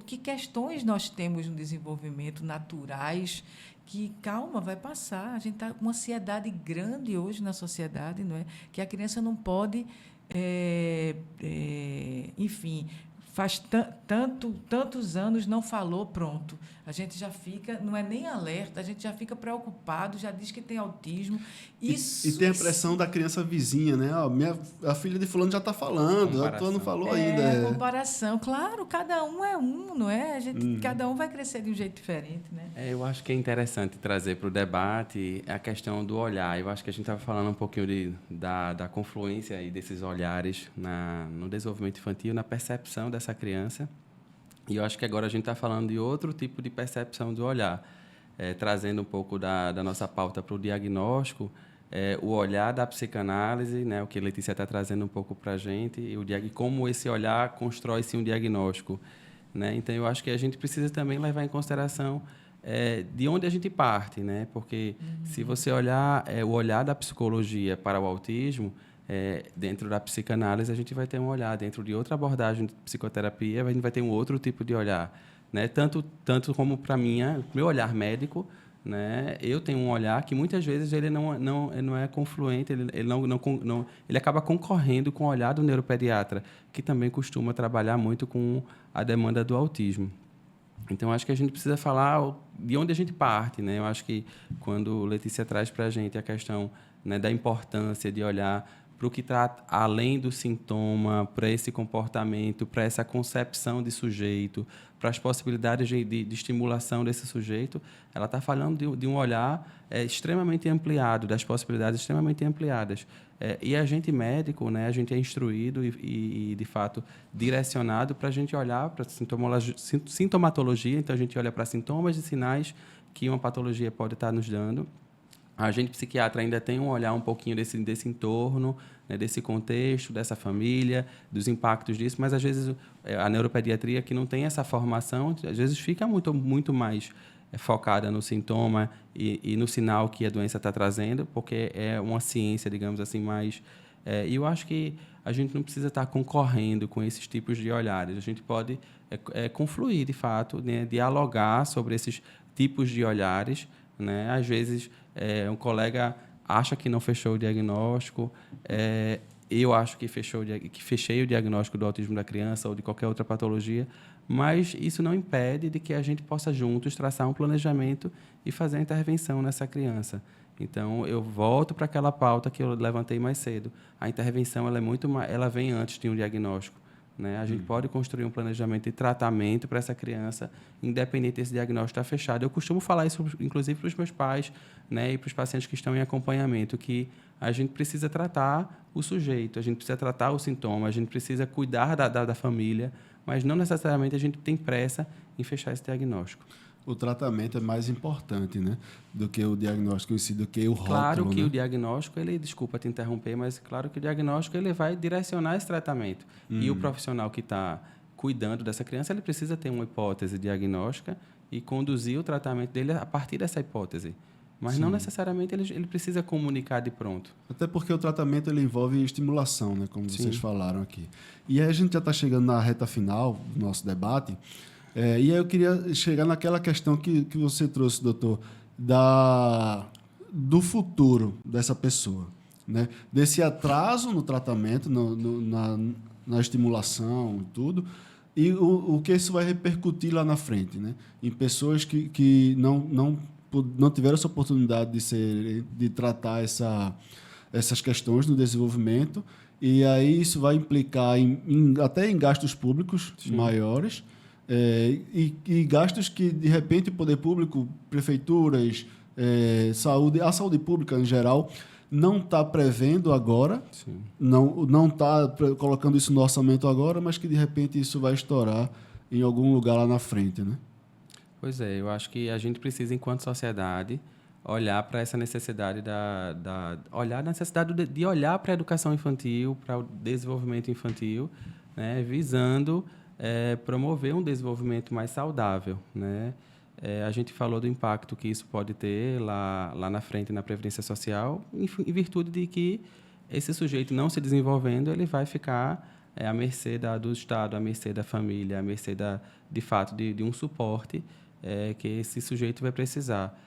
Que questões nós temos no desenvolvimento naturais que, calma, vai passar. A gente está com uma ansiedade grande hoje na sociedade, não é? Que a criança não pode, enfim, faz tantos anos não falou, pronto. A gente já fica, não é nem alerta, a gente já fica preocupado, já diz que tem autismo. E tem a pressão da criança vizinha, né? A filha de fulano já está falando, a tua não falou ainda. Comparação. Claro, cada um é um, não é? Cada um vai crescer de um jeito diferente, né? Eu acho que é interessante trazer para o debate a questão do olhar. Eu acho que a gente estava falando um pouquinho da confluência aí desses olhares no desenvolvimento infantil, na percepção dessa criança. E eu acho que agora a gente está falando de outro tipo de percepção do olhar. trazendo um pouco da nossa pauta para o diagnóstico, o olhar da psicanálise, né, o que a Letícia está trazendo um pouco para a gente, e como esse olhar constrói-se um diagnóstico. Né? Então, eu acho que a gente precisa também levar em consideração de onde a gente parte, né? Porque se você olhar o olhar da psicologia para o autismo, dentro da psicanálise, a gente vai ter um olhar. Dentro de outra abordagem de psicoterapia, a gente vai ter um outro tipo de olhar. Né? Tanto como para meu olhar médico, né? Eu tenho um olhar que muitas vezes ele não é confluente, ele acaba concorrendo com o olhar do neuropediatra, que também costuma trabalhar muito com a demanda do autismo. Então, acho que a gente precisa falar de onde a gente parte. Né? Eu acho que quando Letícia traz para a gente a questão, né, da importância de olhar para o que está além do sintoma, para esse comportamento, para essa concepção de sujeito, para as possibilidades de estimulação desse sujeito, ela está falando de um olhar extremamente ampliado, das possibilidades extremamente ampliadas. E a gente médico, né, a gente é instruído e de fato, direcionado para a gente olhar para sintomatologia, então a gente olha para sintomas e sinais que uma patologia pode estar nos dando. A gente psiquiatra ainda tem um olhar um pouquinho desse entorno, né, desse contexto, dessa família, dos impactos disso, mas às vezes a neuropediatria, que não tem essa formação, às vezes fica muito mais focada no sintoma e no sinal que a doença está trazendo, porque é uma ciência, digamos assim, mais... E eu acho que a gente não precisa estar concorrendo com esses tipos de olhares. A gente pode confluir, de fato, né, dialogar sobre esses tipos de olhares. Né? Às vezes, um colega acha que não fechou o diagnóstico, eu acho que fechei o diagnóstico do autismo da criança ou de qualquer outra patologia, mas isso não impede de que a gente possa juntos traçar um planejamento e fazer a intervenção nessa criança. Então, eu volto para aquela pauta que eu levantei mais cedo. A intervenção ela vem antes de um diagnóstico. Né? A gente pode construir um planejamento de tratamento para essa criança, independente desse diagnóstico estar fechado. Eu costumo falar isso, inclusive, para os meus pais, né, e para os pacientes que estão em acompanhamento, que a gente precisa tratar o sujeito, a gente precisa tratar o sintoma, a gente precisa cuidar da família, mas não necessariamente a gente tem pressa em fechar esse diagnóstico. O tratamento é mais importante, né, do que o diagnóstico em si, do que o rótulo. Claro que, né, o né? diagnóstico, desculpa te interromper, mas claro que o diagnóstico ele vai direcionar esse tratamento. E o profissional que está cuidando dessa criança, ele precisa ter uma hipótese diagnóstica e conduzir o tratamento dele a partir dessa hipótese. Mas não necessariamente ele precisa comunicar de pronto. Até porque o tratamento ele envolve estimulação, né, como vocês falaram aqui. E aí a gente já está chegando na reta final do nosso debate. E aí eu queria chegar naquela questão que você trouxe, doutor, do futuro dessa pessoa, né? Desse atraso no tratamento, na estimulação e tudo, e o que isso vai repercutir lá na frente, né? Em pessoas que não tiveram essa oportunidade de tratar essas questões no desenvolvimento, e aí isso vai implicar até em gastos públicos maiores, e gastos que, de repente, o poder público, prefeituras, a saúde pública em geral, não está prevendo agora, não está colocando isso no orçamento agora, mas que, de repente, isso vai estourar em algum lugar lá na frente, né? Pois é, eu acho que a gente precisa, enquanto sociedade, olhar para essa necessidade de olhar para a educação infantil, para o desenvolvimento infantil, né, visando promover um desenvolvimento mais saudável, né? A gente falou do impacto que isso pode ter lá na frente na Previdência Social, em virtude de que esse sujeito não se desenvolvendo, ele vai ficar à mercê do Estado, à mercê da família, à mercê, de fato, de um suporte que esse sujeito vai precisar.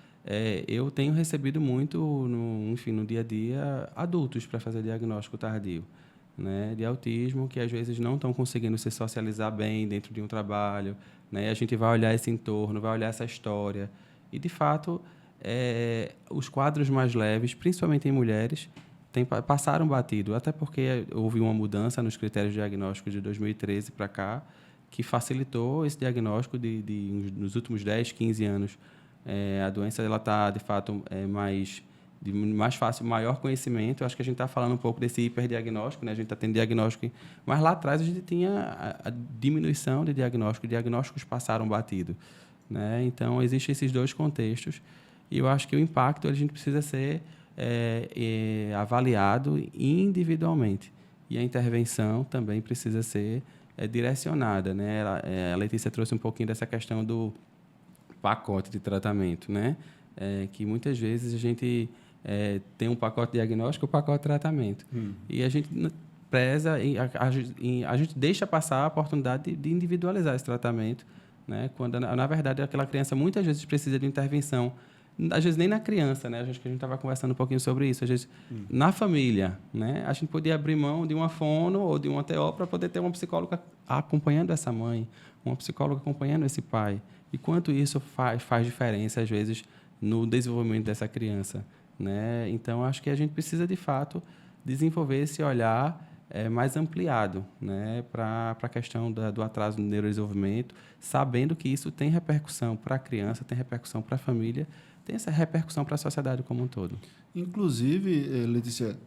Eu tenho recebido muito, no dia a dia, adultos para fazer diagnóstico tardio, né, de autismo, que às vezes não estão conseguindo se socializar bem dentro de um trabalho, né? A gente vai olhar esse entorno, vai olhar essa história e, de fato, os quadros mais leves, principalmente em mulheres, passaram batido, até porque houve uma mudança nos critérios diagnósticos de 2013 para cá, que facilitou esse diagnóstico nos últimos 10, 15 anos. A doença está, de fato, mais fácil, maior conhecimento. Eu acho que a gente está falando um pouco desse hiperdiagnóstico, né? A gente está tendo diagnóstico, mas lá atrás a gente tinha a diminuição de diagnóstico, diagnósticos passaram batido, né? Então, existem esses dois contextos e eu acho que o impacto a gente precisa ser avaliado individualmente. E a intervenção também precisa ser direcionada, né? A Letícia trouxe um pouquinho dessa questão do pacote de tratamento, né? Que muitas vezes a gente tem um pacote diagnóstico e um pacote de tratamento. E a gente preza, a gente deixa passar a oportunidade de individualizar esse tratamento, né? Quando, na verdade, aquela criança muitas vezes precisa de intervenção, às vezes nem na criança, né? Acho que a gente estava conversando um pouquinho sobre isso, às vezes na família, né? A gente podia abrir mão de uma fono ou de uma TO para poder ter uma psicóloga acompanhando essa mãe, uma psicóloga acompanhando esse pai. E quanto isso faz diferença, às vezes, no desenvolvimento dessa criança, né? Então, acho que a gente precisa, de fato, desenvolver esse olhar mais ampliado, né, para a questão do atraso no neurodesenvolvimento, sabendo que isso tem repercussão para a criança, tem repercussão para a família, tem essa repercussão para a sociedade como um todo. Inclusive, Letícia,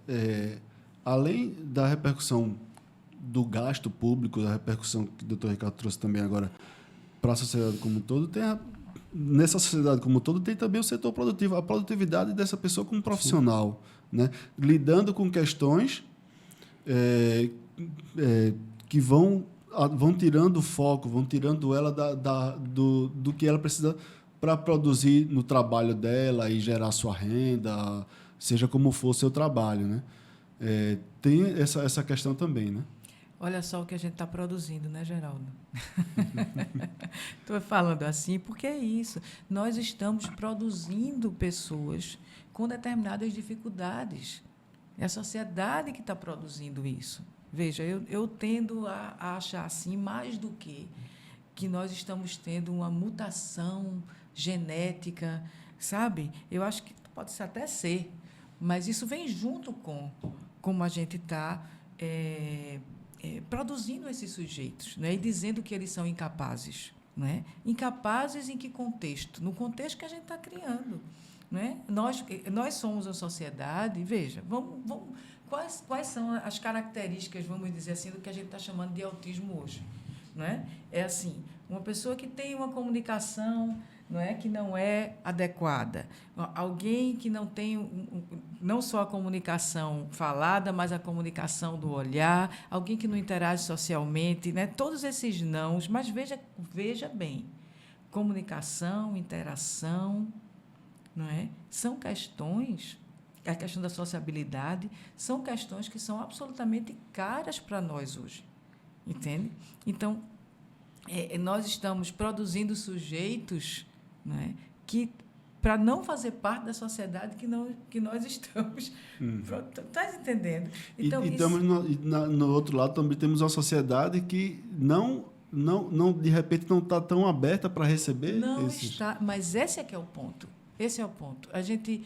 além da repercussão do gasto público, da repercussão que o doutor Ricardo trouxe também agora para a sociedade como um todo, nessa sociedade como um todo, tem também o setor produtivo, a produtividade dessa pessoa como profissional, né? Lidando com questões que vão tirando o foco, vão tirando ela do que ela precisa para produzir no trabalho dela e gerar sua renda, seja como for o seu trabalho, né? Tem essa questão também, né? Olha só o que a gente está produzindo, né, Geraldo? Estou falando assim porque é isso. Nós estamos produzindo pessoas com determinadas dificuldades. É a sociedade que está produzindo isso. Veja, eu tendo a achar assim, mais do que nós estamos tendo uma mutação genética, sabe? Eu acho que pode até ser, mas isso vem junto com como a gente está produzindo esses sujeitos, né? E dizendo que eles são incapazes. Né? Incapazes em que contexto? No contexto que a gente está criando. Né? Nós somos uma sociedade, veja, quais são as características, vamos dizer assim, do que a gente está chamando de autismo hoje? Né? É assim, uma pessoa que tem uma comunicação que não é adequada, alguém que não tem não só a comunicação falada, mas a comunicação do olhar, alguém que não interage socialmente, né? Todos esses nãos, mas veja bem, comunicação, interação, não é? São questões, a questão da sociabilidade, são questões que são absolutamente caras para nós hoje, entende? Então, nós estamos produzindo sujeitos, né, que, para não fazer parte da sociedade que nós estamos. Estás entendendo? Então, no outro lado, também temos uma sociedade que não de repente, não está tão aberta para receber está, mas esse é que é o ponto. Esse é o ponto. A gente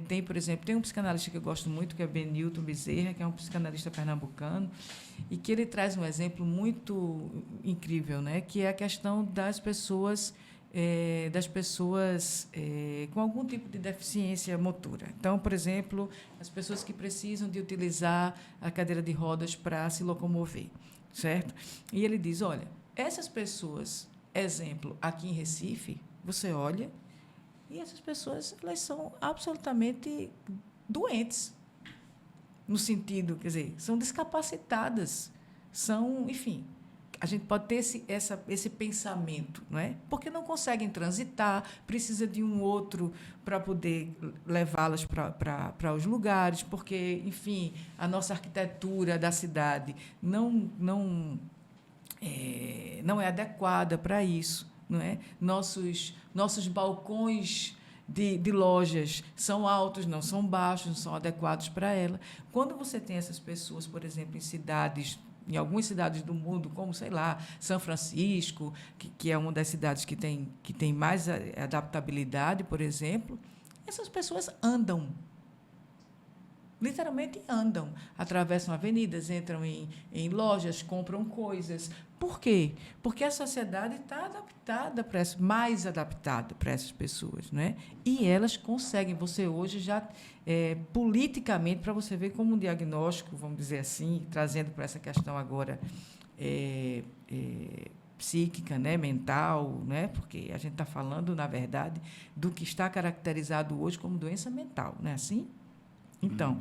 tem, por exemplo, um psicanalista que eu gosto muito, que é Benilton Bezerra, que é um psicanalista pernambucano, e que ele traz um exemplo muito incrível, né? Que é a questão das pessoas com algum tipo de deficiência motora. Então, por exemplo, as pessoas que precisam de utilizar a cadeira de rodas para se locomover, certo? E ele diz, olha, essas pessoas, exemplo, aqui em Recife, você olha, e essas pessoas, elas são absolutamente doentes, no sentido, quer dizer, são descapacitadas, são, enfim, a gente pode ter esse pensamento, não é? Porque não conseguem transitar, precisa de um outro para poder levá-las para os lugares, porque, enfim, a nossa arquitetura da cidade não é adequada para isso, não é? Nossos balcões de lojas são altos, não são baixos, não são adequados para ela. Quando você tem essas pessoas, por exemplo, em algumas cidades do mundo, como, sei lá, São Francisco, que é uma das cidades que tem mais adaptabilidade, por exemplo, essas pessoas andam. Literalmente andam, atravessam avenidas, entram em lojas, compram coisas. Por quê? Porque a sociedade está adaptada mais adaptada para essas pessoas, né? E elas conseguem. Você hoje já, politicamente, para você ver como um diagnóstico, vamos dizer assim, trazendo para essa questão agora psíquica, né, mental, né, porque a gente está falando, na verdade, do que está caracterizado hoje como doença mental, não é assim? Então,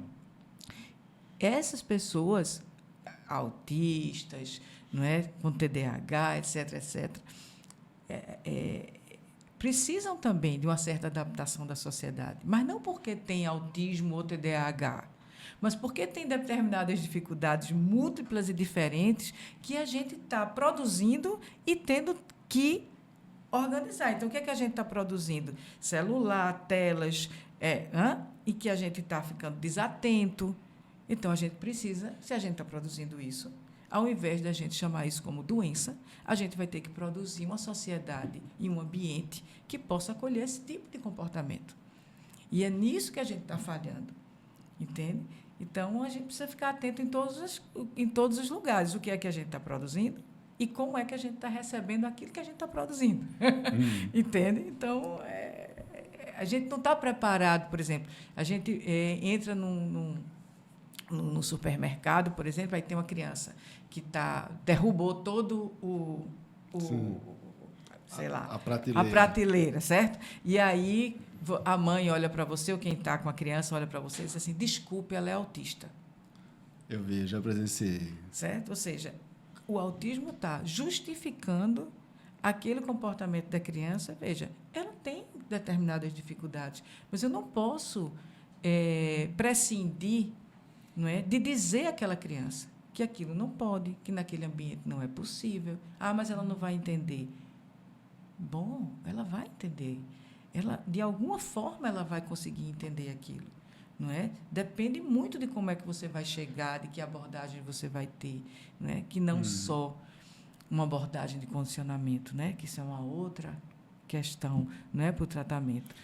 essas pessoas autistas, não é, com TDAH, etc., etc., precisam também de uma certa adaptação da sociedade, mas não porque tem autismo ou TDAH, mas porque tem determinadas dificuldades múltiplas e diferentes que a gente está produzindo e tendo que organizar. Então, o que é que a gente está produzindo? Celular, telas, e que a gente está ficando desatento. Então, a gente precisa, se a gente está produzindo isso, ao invés da gente chamar isso como doença, a gente vai ter que produzir uma sociedade e um ambiente que possa acolher esse tipo de comportamento. E é nisso que a gente está falhando, entende? Então, a gente precisa ficar atento em todos os lugares. O que é que a gente está produzindo e como é que a gente está recebendo aquilo que a gente está produzindo. Entende? Então, a gente não está preparado, por exemplo, a gente entra no supermercado, por exemplo, aí tem uma criança que derrubou todo sei lá, a prateleira, certo? E aí a mãe olha para você, ou quem está com a criança olha para você e diz assim, desculpe, ela é autista. Eu vi, já presenciei. Certo? Ou seja, o autismo está justificando aquele comportamento da criança. Veja, ela tem determinadas dificuldades, mas eu não posso prescindir, não é, de dizer àquela criança que aquilo não pode, que naquele ambiente não é possível. Ah, mas ela não vai entender. Bom, ela vai entender. De alguma forma, ela vai conseguir entender aquilo. Não é? Depende muito de como é que você vai chegar, de que abordagem você vai ter. Não é? Que não só uma abordagem de condicionamento, né? Que isso é uma outra questão, não é, para o tratamento.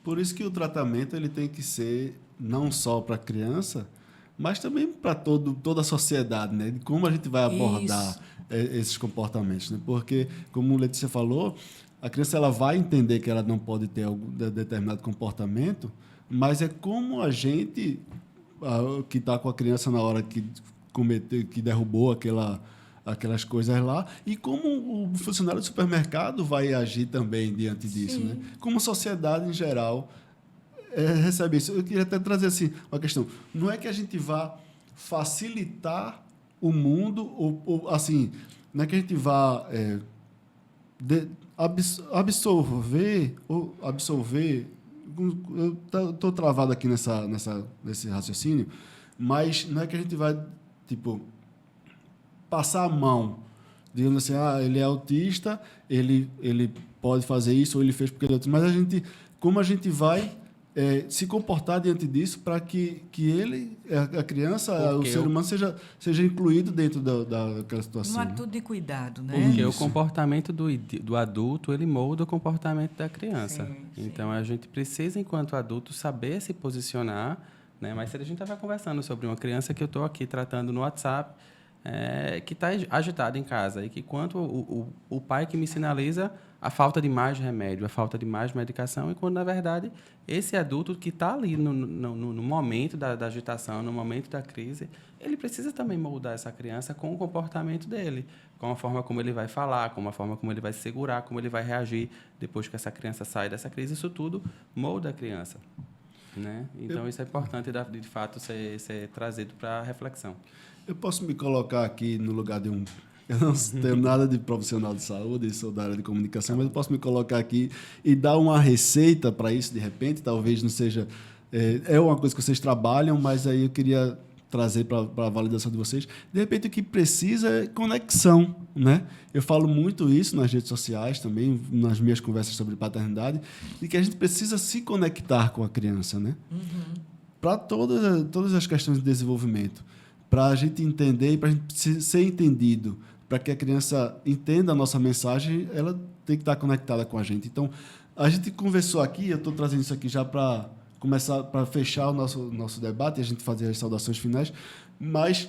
Por isso que o tratamento ele tem que ser não só para a criança, mas também para toda a sociedade, né? De como a gente vai abordar esses comportamentos, né? Porque, como a Letícia falou, a criança ela vai entender que ela não pode ter algum determinado comportamento, mas é como a gente que está com a criança na hora que derrubou aquelas coisas lá, e como o funcionário do supermercado vai agir também diante disso, né? Como a sociedade em geral recebe isso. Eu queria até trazer assim uma questão. Não é que a gente vá facilitar o mundo, ou assim, não é que a gente vá absorver. Eu estou travado aqui nesse raciocínio, mas não é que a gente vai, tipo, passar a mão, dizendo assim, ele é autista, ele pode fazer isso, ou ele fez porque ele é autista, mas como a gente vai se comportar diante disso para que ele, a criança, o ser humano seja incluído dentro daquela situação. Uma atitude de cuidado, né? Porque o comportamento do adulto, ele molda o comportamento da criança. Então, a gente precisa, enquanto adulto, saber se posicionar, né? Mas se a gente estava conversando sobre uma criança que eu estou aqui tratando no WhatsApp, que está agitada em casa, e que quanto o pai que me sinaliza a falta de mais remédio, a falta de mais medicação, e quando, na verdade, esse adulto que está ali no momento da agitação, no momento da crise, ele precisa também moldar essa criança com o comportamento dele, com a forma como ele vai falar, com a forma como ele vai se segurar, como ele vai reagir depois que essa criança sai dessa crise. Isso tudo molda a criança, né? Então, isso é importante, de fato, ser trazido para a reflexão. Eu posso me colocar aqui no lugar de um... Eu não tenho nada de profissional de saúde, sou da área de comunicação, mas eu posso me colocar aqui e dar uma receita para isso, de repente. Talvez não seja... É uma coisa que vocês trabalham, mas aí eu queria trazer para a validação de vocês. De repente, o que precisa é conexão, né? Eu falo muito isso nas redes sociais também, nas minhas conversas sobre paternidade, de que a gente precisa se conectar com a criança, né? Para todas as questões de desenvolvimento, para a gente entender e para a gente ser entendido, para que a criança entenda a nossa mensagem, ela tem que estar conectada com a gente. Então, a gente conversou aqui, eu estou trazendo isso aqui já para começar, para fechar o nosso debate e a gente fazer as saudações finais, mas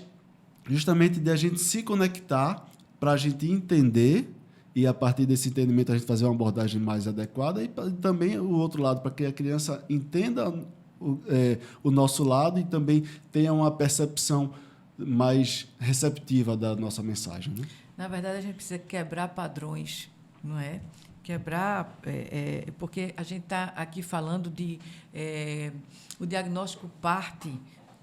justamente de a gente se conectar para a gente entender e, a partir desse entendimento, a gente fazer uma abordagem mais adequada, e também o outro lado, para que a criança entenda o nosso lado e também tenha uma percepção mais receptiva da nossa mensagem, né? Na verdade, a gente precisa quebrar padrões, não é? Quebrar, porque a gente está aqui falando de... o diagnóstico parte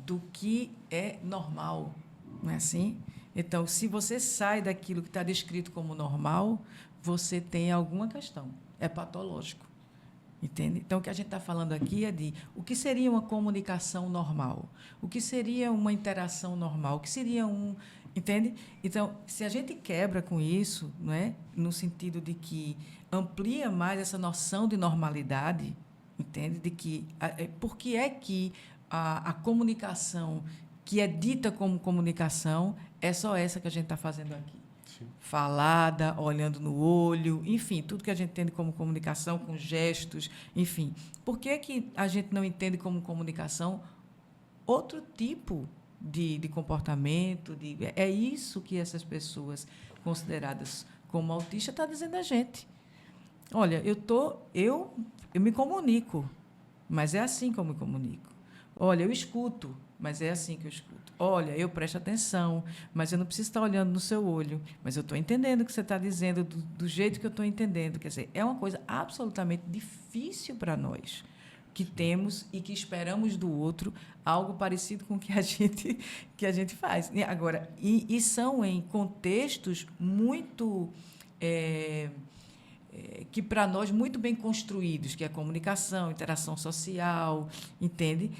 do que é normal, não é assim? Então, se você sai daquilo que está descrito como normal, você tem alguma questão, é patológico. Entende? Então, o que a gente está falando aqui é de o que seria uma comunicação normal, o que seria uma interação normal, o que seria um... Entende? Então, se a gente quebra com isso, não é? No sentido de que amplia mais essa noção de normalidade, entende? De que, por que é que a comunicação que é dita como comunicação é só essa que a gente está fazendo aqui? Falada, olhando no olho, enfim, tudo que a gente entende como comunicação, com gestos, enfim. Por que a gente não entende como comunicação outro tipo de comportamento? É isso que essas pessoas consideradas como autistas estão dizendo a gente. Olha, eu me comunico, mas é assim que eu me comunico. Olha, eu escuto, mas é assim que eu escuto. Olha, eu presto atenção, mas eu não preciso estar olhando no seu olho, mas eu estou entendendo o que você está dizendo do jeito que eu estou entendendo. Quer dizer, é uma coisa absolutamente difícil para nós, que temos e que esperamos do outro algo parecido com o que a gente faz. Agora, e são em contextos muito... que para nós muito bem construídos, que é a comunicação, interação social, entende?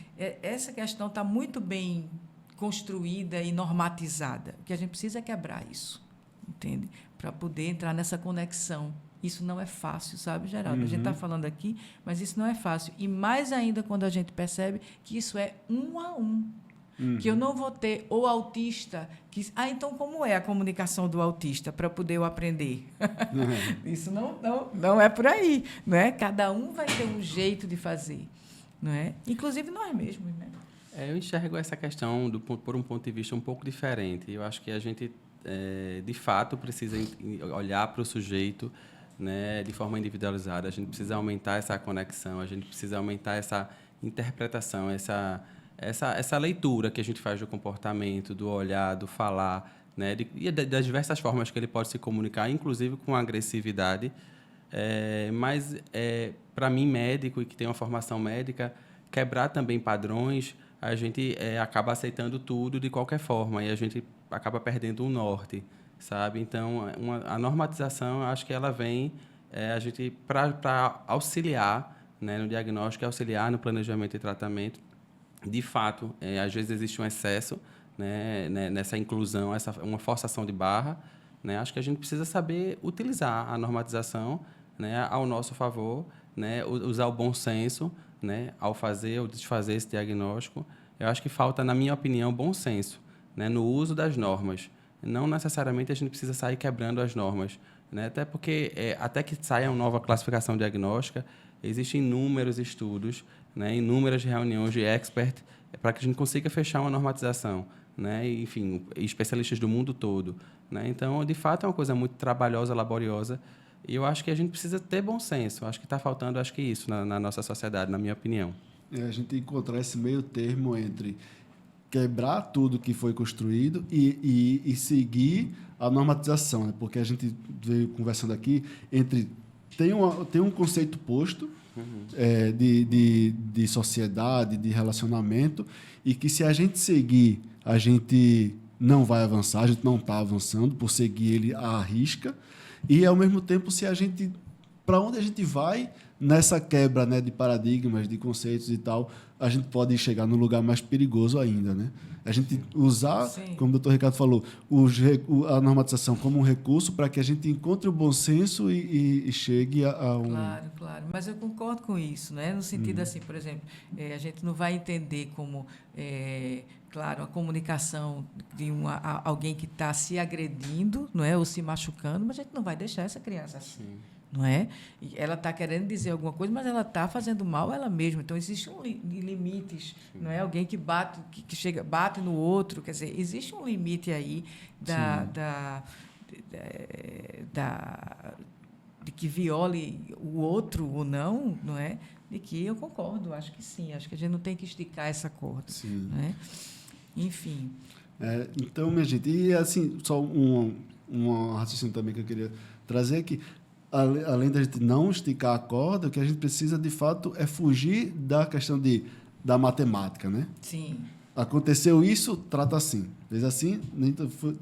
Essa questão está muito bem construída e normatizada. O que a gente precisa é quebrar isso, entende? Para poder entrar nessa conexão. Isso não é fácil, sabe, Geraldo? A gente está falando aqui, mas isso não é fácil. E mais ainda quando a gente percebe que isso é um a um. Que eu não vou ter o autista que... então como é a comunicação do autista para poder eu aprender? Isso não é por aí, não é? Cada um vai ter um jeito de fazer, não é? Inclusive nós mesmos, né? Eu enxergo essa questão por um ponto de vista um pouco diferente. Eu acho que a gente, de fato, precisa olhar para o sujeito, né, de forma individualizada. A gente precisa aumentar essa conexão, a gente precisa aumentar essa interpretação, essa leitura que a gente faz do comportamento, do olhar, do falar, né, e das diversas formas que ele pode se comunicar, inclusive com agressividade. Mas, para mim, médico e que tem uma formação médica, quebrar também padrões, a gente acaba aceitando tudo de qualquer forma e a gente acaba perdendo o norte, sabe? Então, a normatização, acho que ela vem a gente para auxiliar, né, no diagnóstico, auxiliar no planejamento e tratamento. De fato, às vezes existe um excesso, né, nessa inclusão, uma forçação de barra, né? Acho que a gente precisa saber utilizar a normatização, né, ao nosso favor, né, usar o bom senso, né, ao fazer ou desfazer esse diagnóstico. Eu acho que falta, na minha opinião, bom senso, né, no uso das normas. Não necessariamente a gente precisa sair quebrando as normas, né, até porque, até que saia uma nova classificação diagnóstica, existem inúmeros estudos, né, inúmeras reuniões de expert para que a gente consiga fechar uma normatização, né, e, enfim, especialistas do mundo todo, né. Então, de fato, é uma coisa muito trabalhosa, laboriosa, e eu acho que a gente precisa ter bom senso. Acho que está faltando, acho que isso na nossa sociedade, na minha opinião. A gente encontrar esse meio termo entre quebrar tudo que foi construído e seguir a normatização, né? Porque a gente veio conversando aqui entre... Tem um conceito posto de sociedade, de relacionamento, e que se a gente seguir, a gente não vai avançar, a gente não está avançando por seguir ele à risca. E, ao mesmo tempo, para onde a gente vai nessa quebra, né, de paradigmas, de conceitos e tal, a gente pode chegar num lugar mais perigoso ainda, né? A gente usar, Sim. como o Dr. Ricardo falou, a normatização como um recurso para que a gente encontre o bom senso e chegue a um... Claro. Mas eu concordo com isso, né? No sentido assim, por exemplo, a gente não vai entender como... claro, a comunicação de alguém que está se agredindo, não é, ou se machucando, mas a gente não vai deixar essa criança assim, não é? E ela está querendo dizer alguma coisa, mas ela está fazendo mal a ela mesma. Então existem limites, não é? Alguém que bate, que chega, bate no outro, quer dizer, existe um limite aí de que viole o outro ou não é? De que eu concordo, acho que sim, acho que a gente não tem que esticar essa corda, né? Enfim. Então, minha gente, e assim, só um raciocínio também que eu queria trazer, que além da gente não esticar a corda, o que a gente precisa, de fato, é fugir da questão da matemática, né? Sim. Aconteceu isso, trata assim. Fez assim,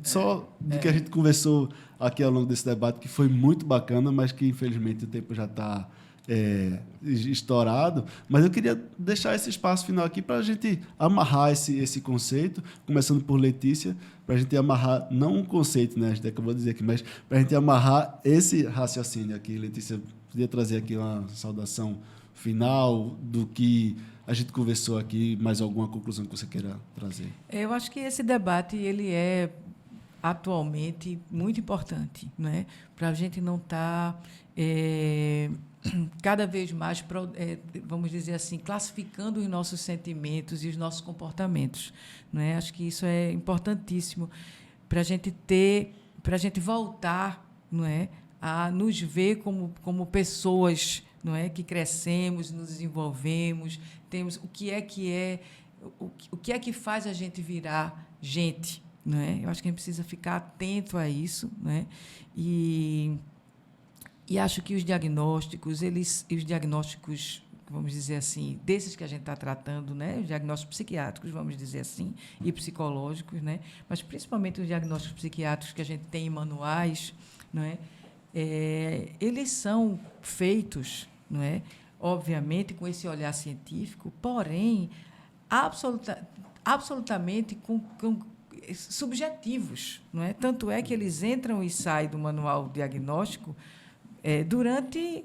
só do que a gente conversou aqui ao longo desse debate, que foi muito bacana, mas que, infelizmente, o tempo já está estourado. Mas eu queria deixar esse espaço final aqui para a gente amarrar esse conceito, começando por Letícia, para a gente amarrar, não um conceito, né, a gente acabou de dizer aqui, mas para a gente amarrar esse raciocínio aqui. Letícia, podia trazer aqui uma saudação final do que a gente conversou aqui, mais alguma conclusão que você queira trazer? Eu acho que esse debate ele é atualmente muito importante, né? Para a gente não estar cada vez mais, vamos dizer assim, classificando os nossos sentimentos e os nossos comportamentos, né? Acho que isso é importantíssimo para a gente voltar, não é, a nos ver como pessoas, não é, que crescemos, nos desenvolvemos, temos o que é que faz a gente virar gente, não é? Eu acho que a gente precisa ficar atento a isso, né? E acho que os diagnósticos, vamos dizer assim, desses que a gente está tratando, né, os diagnósticos psiquiátricos, vamos dizer assim, e psicológicos, né, mas principalmente os diagnósticos psiquiátricos que a gente tem em manuais, não é? Eles são feitos, não é, obviamente, com esse olhar científico, porém, absolutamente com subjetivos, não é? Tanto é que eles entram e saem do manual diagnóstico durante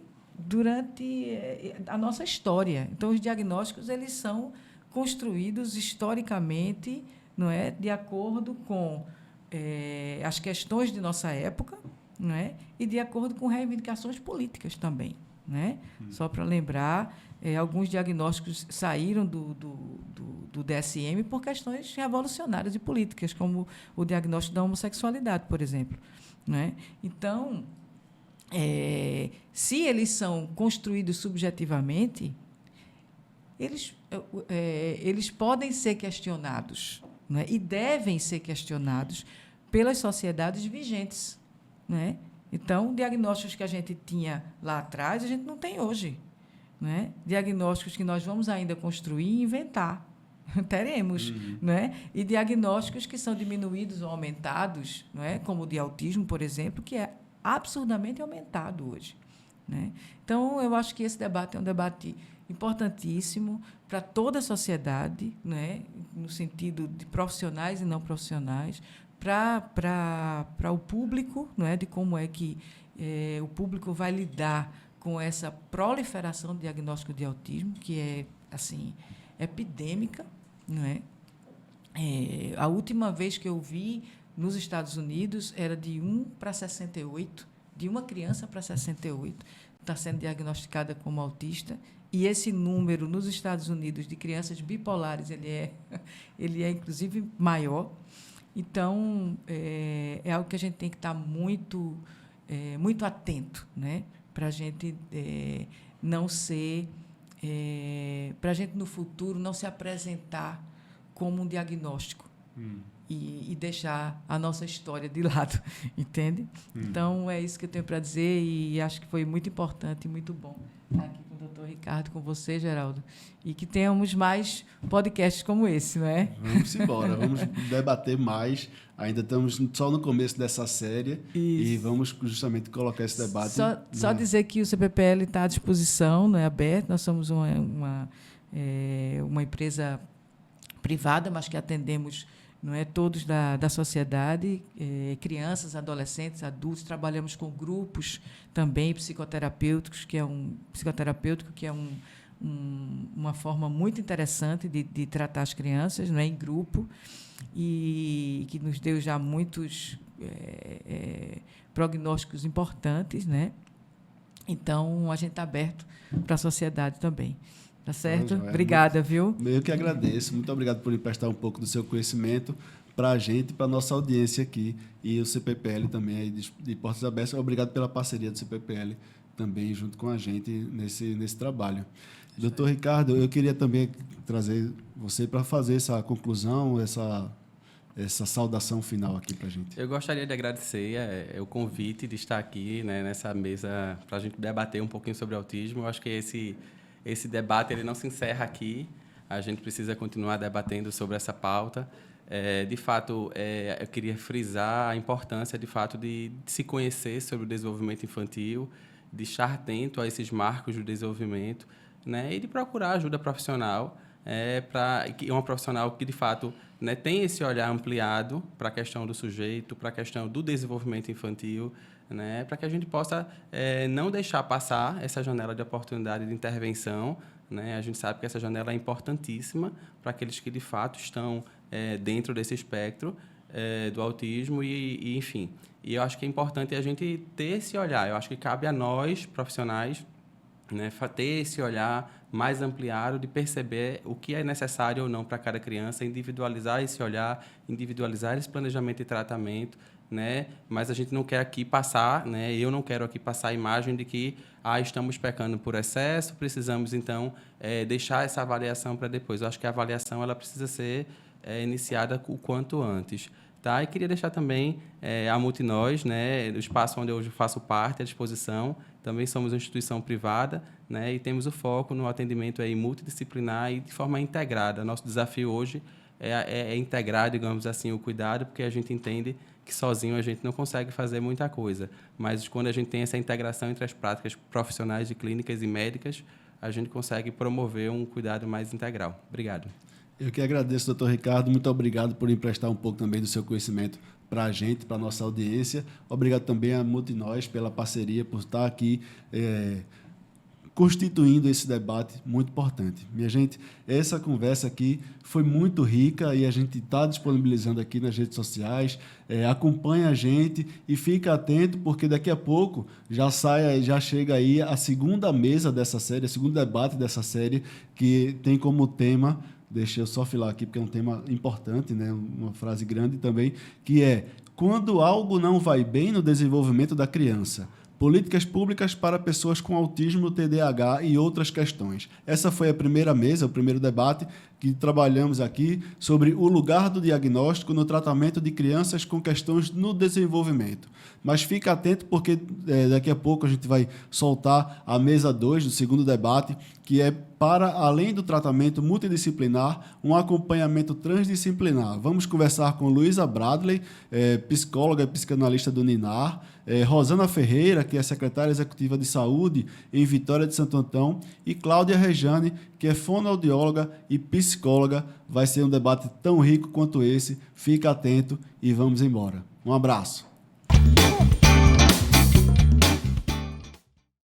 a nossa história. Então, os diagnósticos eles são construídos historicamente, não é, de acordo com as questões de nossa época, não é, e de acordo com reivindicações políticas também, né? Só para lembrar, alguns diagnósticos saíram do DSM por questões revolucionárias e políticas, como o diagnóstico da homossexualidade, por exemplo, né? Então, se eles são construídos subjetivamente, eles podem ser questionados, né? E devem ser questionados pelas sociedades vigentes, né? Então, diagnósticos que a gente tinha lá atrás, a gente não tem hoje, né? Diagnósticos que nós vamos ainda construir e inventar. Teremos, né? E diagnósticos que são diminuídos ou aumentados, não é? Como o de autismo, por exemplo, que é absurdamente aumentado hoje, né? Então, eu acho que esse debate é um debate importantíssimo para toda a sociedade, né? No sentido de profissionais e não profissionais, para o público, não é? De como é que o público vai lidar com essa proliferação de diagnóstico de autismo, que é assim, epidêmica, não é? A última vez que eu vi nos Estados Unidos era de 1 para 68, de uma criança para 68 está sendo diagnosticada como autista, e esse número nos Estados Unidos de crianças bipolares ele é inclusive maior. Então, é algo que a gente tem que estar muito atento, né? Para a gente não ser, para a gente no futuro não se apresentar como um diagnóstico e deixar a nossa história de lado, entende? Então, é isso que eu tenho para dizer e acho que foi muito importante e muito bom estar aqui com o Dr. Ricardo, com você, Geraldo, e que tenhamos mais podcasts como esse, não é? Vamos embora, vamos debater mais. Ainda estamos só no começo dessa série. Isso. E vamos justamente colocar esse debate. Só dizer que o CPPL está à disposição, não é aberto. Nós somos uma empresa privada, mas que atendemos, não é, todos da sociedade, crianças, adolescentes, adultos. Trabalhamos com grupos também psicoterapêuticos, que é uma forma muito interessante de tratar as crianças, não é, em grupo, e que nos deu já muitos prognósticos importantes, né? Então, a gente está aberto para a sociedade também. Tá certo? Obrigada, viu? Eu que agradeço. Muito obrigado por emprestar um pouco do seu conhecimento para a gente, para a nossa audiência aqui, e o CPPL também aí de portas abertas. Obrigado pela parceria do CPPL também junto com a gente nesse trabalho. Doutor Ricardo, eu queria também trazer você para fazer essa conclusão, essa saudação final aqui para a gente. Eu gostaria de agradecer o convite de estar aqui, né, nessa mesa para a gente debater um pouquinho sobre autismo. Eu acho que esse debate ele não se encerra aqui. A gente precisa continuar debatendo sobre essa pauta. De fato, eu queria frisar a importância, de fato, de se conhecer sobre o desenvolvimento infantil, de estar atento a esses marcos do desenvolvimento, né, e de procurar ajuda profissional, uma profissional que, de fato, né, tem esse olhar ampliado para a questão do sujeito, para a questão do desenvolvimento infantil, né, para que a gente possa não deixar passar essa janela de oportunidade de intervenção. Né? A gente sabe que essa janela é importantíssima para aqueles que, de fato, estão dentro desse espectro do autismo e, enfim. E eu acho que é importante a gente ter esse olhar. Eu acho que cabe a nós, profissionais, né, ter esse olhar mais ampliado de perceber o que é necessário ou não para cada criança, individualizar esse olhar, individualizar esse planejamento e tratamento, né? Mas a gente não quer aqui passar, né? Eu não quero aqui passar a imagem de que estamos pecando por excesso, precisamos, então, deixar essa avaliação para depois. Eu acho que a avaliação ela precisa ser iniciada o quanto antes. Tá? E queria deixar também a Multinós, né, o espaço onde eu hoje faço parte, à disposição. Também somos uma instituição privada, né, e temos o foco no atendimento multidisciplinar e de forma integrada. Nosso desafio hoje é integrar, digamos assim, o cuidado, porque a gente entende que sozinho a gente não consegue fazer muita coisa. Mas quando a gente tem essa integração entre as práticas profissionais de clínicas e médicas, a gente consegue promover um cuidado mais integral. Obrigado. Eu que agradeço, doutor Ricardo. Muito obrigado por emprestar um pouco também do seu conhecimento para a gente, para a nossa audiência. Obrigado também a Multinós pela parceria, por estar aqui constituindo esse debate muito importante. Minha gente, essa conversa aqui foi muito rica e a gente está disponibilizando aqui nas redes sociais. Acompanha a gente e fica atento, porque daqui a pouco já chega aí a segunda mesa dessa série, o segundo debate dessa série, que tem como tema... Deixa eu só filar aqui, porque é um tema importante, né? Uma frase grande também, que é: quando algo não vai bem no desenvolvimento da criança, políticas públicas para pessoas com autismo, TDAH e outras questões. Essa foi a primeira mesa, o primeiro debate que trabalhamos aqui sobre o lugar do diagnóstico no tratamento de crianças com questões no desenvolvimento. Mas fica atento, porque daqui a pouco a gente vai soltar a mesa 2 do segundo debate, que é para, além do tratamento multidisciplinar, um acompanhamento transdisciplinar. Vamos conversar com Luísa Bradley, psicóloga e psicanalista do NINAR, Rosana Ferreira, que é secretária executiva de saúde em Vitória de Santo Antão, e Cláudia Rejane, que é fonoaudióloga e psicóloga. Vai ser um debate tão rico quanto esse. Fica atento e vamos embora. Um abraço.